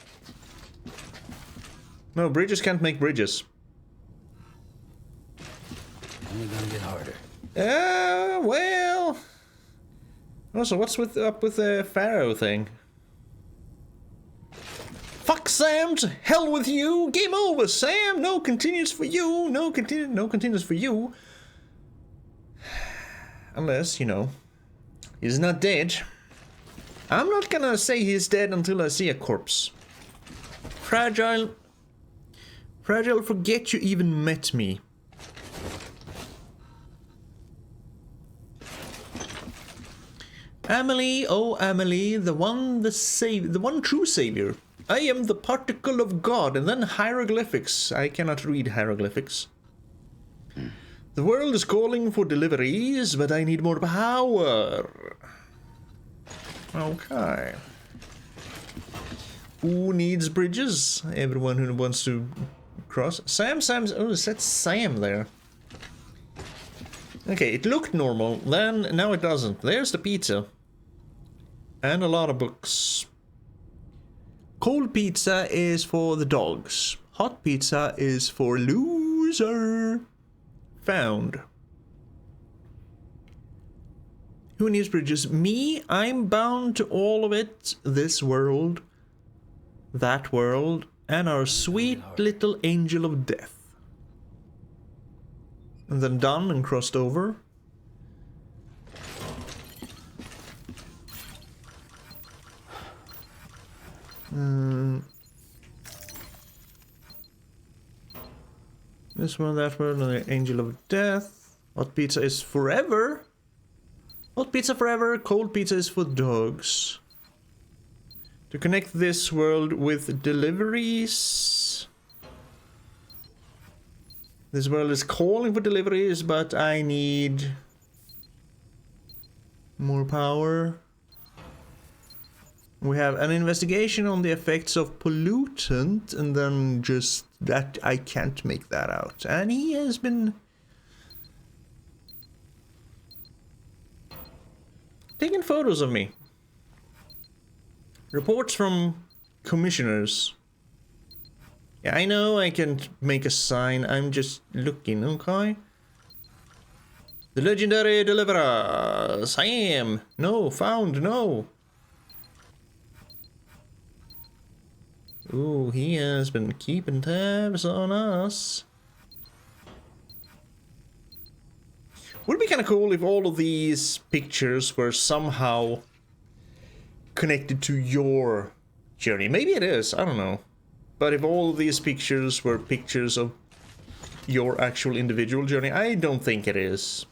No, bridges can't make bridges. Only gonna get harder. Well... Also, what's up with the Pharaoh thing? Fuck Sam, to hell with you! Game over, Sam! No continues for you! No continues for you! Unless, you know, he's not dead. I'm not gonna say he's dead until I see a corpse. Fragile, forget you even met me. Amelie, oh Amelie, the one true savior. I am the particle of God, and then hieroglyphics. I cannot read hieroglyphics. The world is calling for deliveries, but I need more power. Okay. Who needs bridges? Everyone who wants to cross. Sam's. Oh, it said Sam there. Okay, it looked normal. Then now it doesn't. There's the pizza. And a lot of books. Cold pizza is for the dogs. Hot pizza is for loser. Found. Who needs bridges? Me? I'm bound to all of it. This world. That world. And our sweet little angel of death. And then done and crossed over. This one, that one, another Angel of Death. Hot pizza is forever. Hot pizza forever, cold pizza is for dogs. To connect this world with deliveries. This world is calling for deliveries, but I need more power. We have an investigation on the effects of pollutant, and then just that I can't make that out. And he has been taking photos of me. Reports from commissioners. Yeah, I know I can make a sign. I'm just looking, okay? The legendary deliverer, Sam. No, found, no. Ooh, he has been keeping tabs on us. Would it be kind of cool if all of these pictures were somehow connected to your journey? Maybe it is, I don't know. But if all of these pictures were pictures of your actual individual journey, I don't think it is.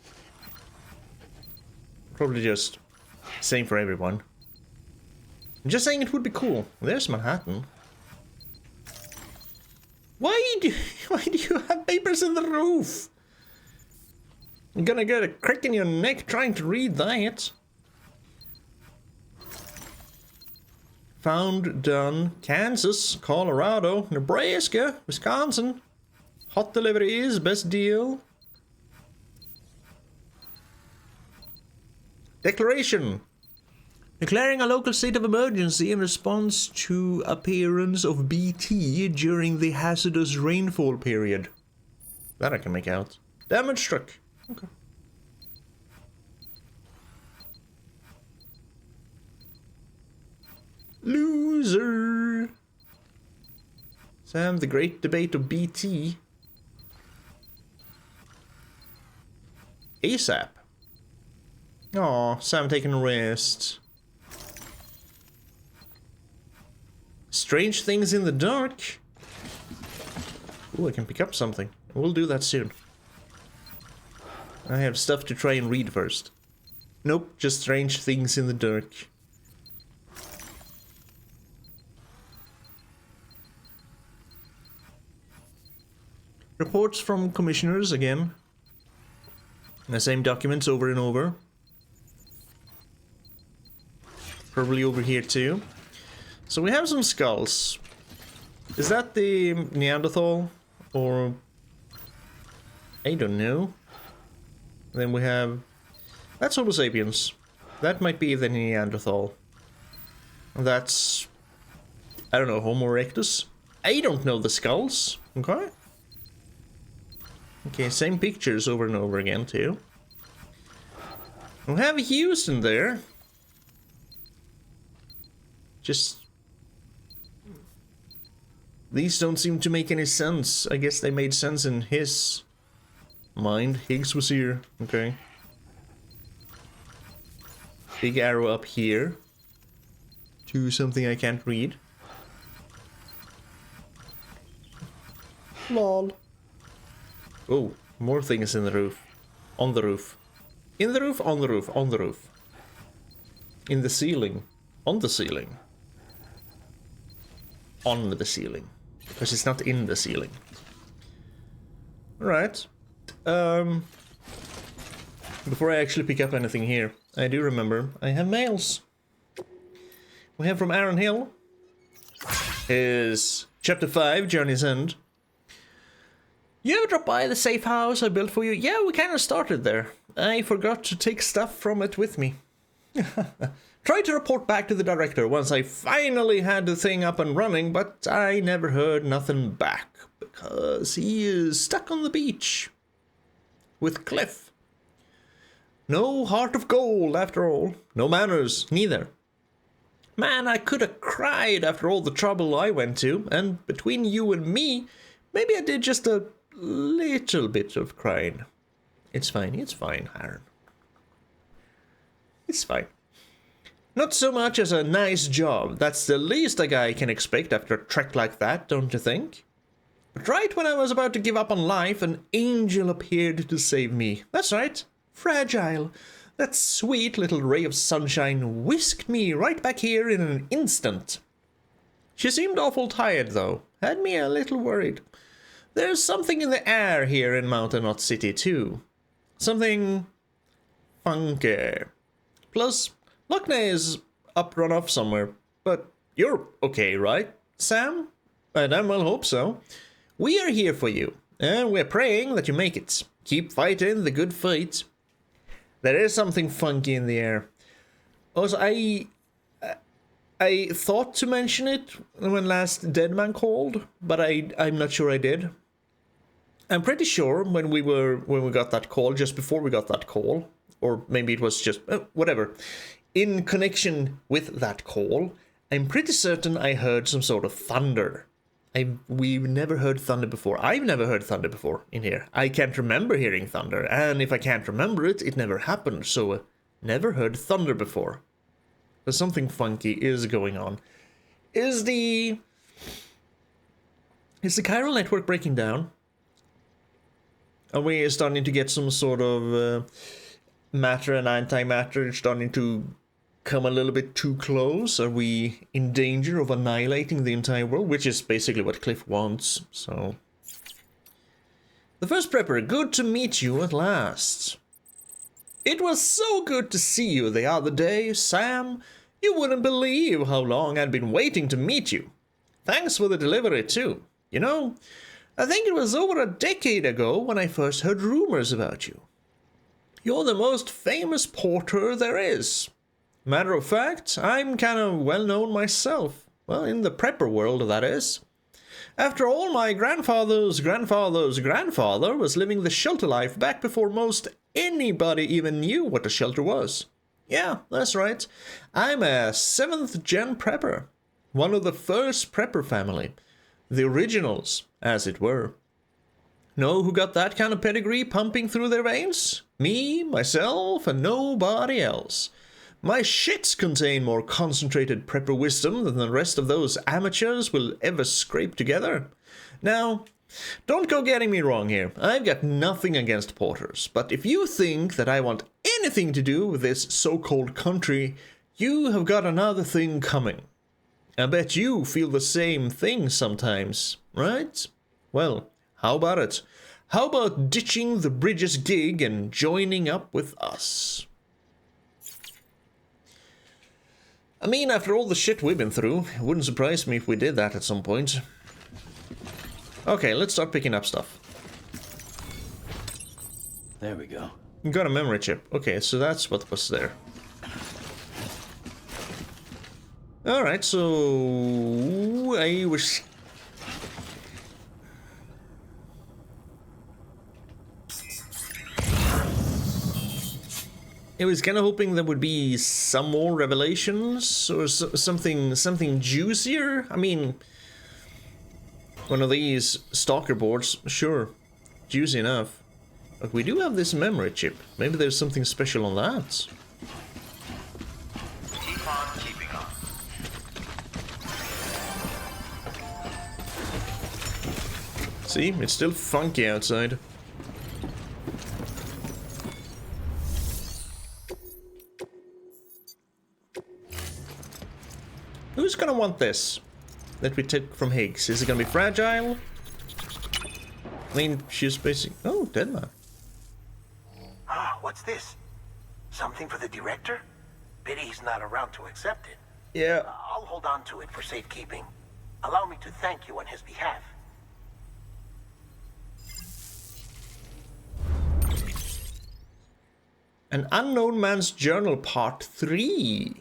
Probably just same for everyone. I'm just saying it would be cool. There's Manhattan. Why do you have papers in the roof? You're gonna get a crick in your neck trying to read that. Found, done, Kansas, Colorado, Nebraska, Wisconsin. Hot deliveries, best deal. Declaration. Declaring a local state of emergency in response to appearance of BT during the hazardous rainfall period. That I can make out. Damage struck. Okay. Loser. Sam, the great debate of BT. ASAP. Aw, Sam taking a rest. Strange things in the dark. Ooh, I can pick up something. We'll do that soon. I have stuff to try and read first. Nope, just strange things in the dark. Reports from commissioners again. The same documents over and over. Probably over here too. So we have some skulls. Is that the Neanderthal? Or... I don't know. Then we have... That's Homo sapiens. That might be the Neanderthal. That's... I don't know, Homo erectus? I don't know the skulls. Okay. Okay, same pictures over and over again too. We have Houston there. Just... These don't seem to make any sense. I guess they made sense in his mind. Higgs was here. Okay. Big arrow up here. To something I can't read. Lol. Oh, more things in the roof. On the roof. In the roof, on the roof, on the roof. In the ceiling. On the ceiling. On the ceiling. Because it's not in the ceiling. Alright. Before I actually pick up anything here, I do remember I have mails. We have from Aaron Hill. His Chapter 5, Journey's End. You ever drop by the safe house I built for you? Yeah, we kind of started there. I forgot to take stuff from it with me. Tried to report back to the director once I finally had the thing up and running, but I never heard nothing back, because he is stuck on the beach. With Cliff. No heart of gold, after all. No manners, neither. Man, I could have cried after all the trouble I went to, and between you and me, maybe I did just a little bit of crying. It's fine, Aaron. It's fine. Not so much as a nice job. That's the least a guy can expect after a trek like that, don't you think? But right when I was about to give up on life, an angel appeared to save me. That's right, Fragile. That sweet little ray of sunshine whisked me right back here in an instant. She seemed awful tired, though. Had me a little worried. There's something in the air here in Mountain Knot City, too. Something funky. Plus, Lochne is up run off somewhere. But you're okay, right, Sam? I damn well hope so. We are here for you, and we're praying that you make it. Keep fighting the good fight. There is something funky in the air. Also, I thought to mention it when last Deadman called, but I'm not sure I did. I'm pretty sure when we got that call, just before we got that call, or maybe it was just whatever, in connection with that call, I'm pretty certain I heard some sort of thunder. We've never heard thunder before. I've never heard thunder before in here. I can't remember hearing thunder, and if I can't remember it, it never happened, so never heard thunder before. But something funky is going on. Is the chiral network breaking down? Are we starting to get some sort of matter and antimatter starting to come a little bit too close? Are we in danger of annihilating the entire world? Which is basically what Cliff wants, so... The first prepper, good to meet you at last. It was so good to see you the other day, Sam. You wouldn't believe how long I'd been waiting to meet you. Thanks for the delivery, too. You know, I think it was over a decade ago when I first heard rumors about you. You're the most famous porter there is. Matter of fact, I'm kind of well known myself. Well, in the prepper world, that is. After all, my grandfather's grandfather's grandfather was living the shelter life back before most anybody even knew what a shelter was. Yeah, that's right. I'm a 7th gen prepper. One of the first prepper family. The originals, as it were. Know who got that kind of pedigree pumping through their veins? Me, myself, and nobody else. My shits contain more concentrated prepper wisdom than the rest of those amateurs will ever scrape together. Now, don't go getting me wrong here. I've got nothing against porters, but if you think that I want anything to do with this so-called country, you have got another thing coming. I bet you feel the same thing sometimes, right? Well, how about it? How about ditching the Bridges gig and joining up with us? I mean, after all the shit we've been through, it wouldn't surprise me if we did that at some point. Okay, let's start picking up stuff. There we go. Got a memory chip. Okay, so that's what was there. Alright, so... I was... I was kind of hoping there would be some more revelations or something juicier. I mean, one of these stalker boards, sure, juicy enough. But we do have this memory chip. Maybe there's something special on that. Keep on keeping on. See, it's still funky outside. Who's gonna want this that we took from Higgs? Is it gonna be Fragile? I mean, she's basically... Oh, Deadman. Ah, what's this? Something for the director? Pity he's not around to accept it. Yeah. I'll hold on to it for safekeeping. Allow me to thank you on his behalf. An Unknown Man's Journal Part 3.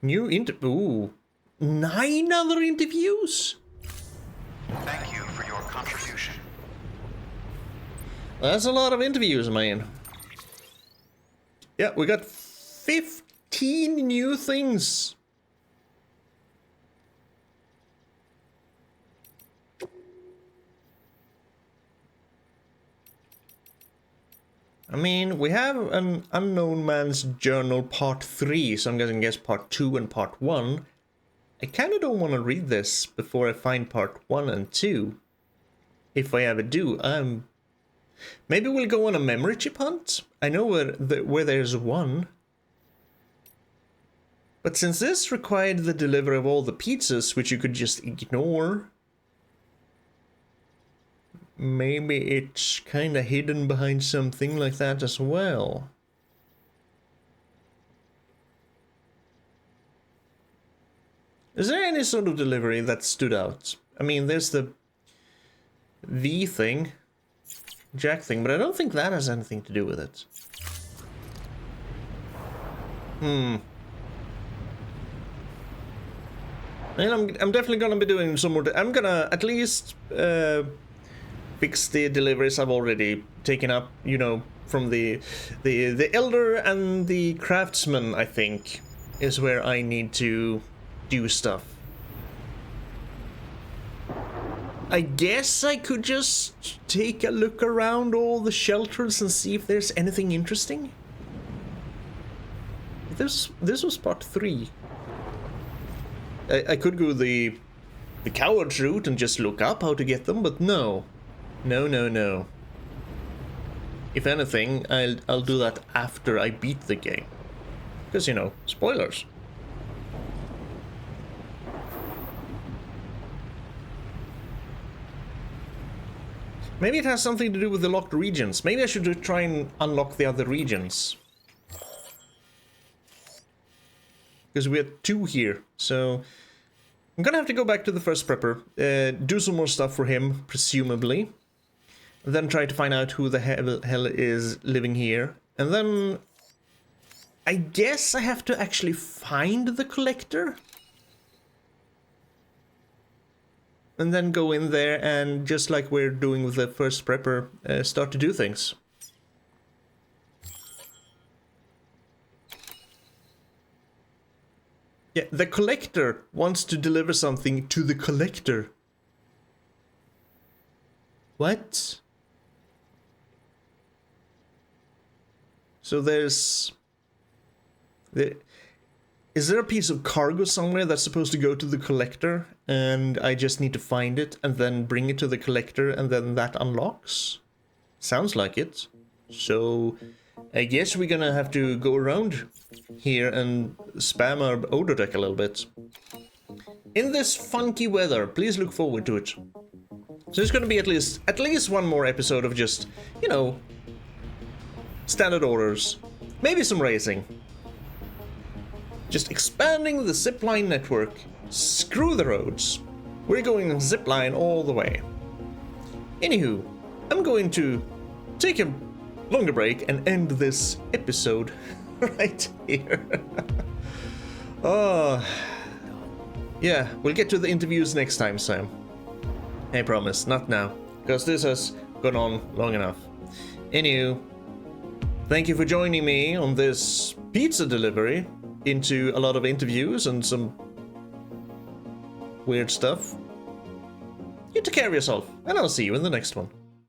Ooh. 9 other interviews? Thank you for your contribution. That's a lot of interviews, man. Yeah, we got 15 new things. I mean, we have an Unknown Man's Journal Part 3, so I'm gonna guess Part 2 and Part 1. I kinda don't want to read this before I find Part 1 and 2. If I ever do, maybe we'll go on a memory chip hunt? I know where there's one. But since this required the delivery of all the pizzas, which you could just ignore, maybe it's kinda hidden behind something like that as well. Is there any sort of delivery that stood out? I mean, there's the V thing, Jack thing, but I don't think that has anything to do with it. And I'm definitely gonna be doing some more. I'm gonna at least fix the deliveries I've already taken up. You know, from the elder and the craftsman. I think is where I need to do stuff. I guess I could just take a look around all the shelters and see if there's anything interesting. This was part 3. I could go the coward's route and just look up how to get them, but no. No. If anything, I'll do that after I beat the game. Because, you know, spoilers. Maybe it has something to do with the locked regions. Maybe I should try and unlock the other regions. Because we had 2 here, so I'm gonna have to go back to the first prepper, do some more stuff for him, presumably, then try to find out who the hell is living here, and then I guess I have to actually find the collector, and then go in there and, just like we're doing with the first prepper, start to do things. Yeah, the collector wants to deliver something to the collector. What? So is there a piece of cargo somewhere that's supposed to go to the collector, and I just need to find it and then bring it to the collector, and then that unlocks? Sounds like it. So I guess we're gonna have to go around here and spam our odor deck a little bit. In this funky weather, please look forward to it. So there's gonna be at least one more episode of just, you know, standard orders. Maybe some racing. Just expanding the zipline network. Screw the roads. We're going zipline all the way. Anywho, I'm going to take a longer break and end this episode right here. Oh, yeah, we'll get to the interviews next time, Sam. I promise, not now, because this has gone on long enough. Anywho, thank you for joining me on this pizza delivery into a lot of interviews and some weird stuff. You take care of yourself, and I'll see you in the next one.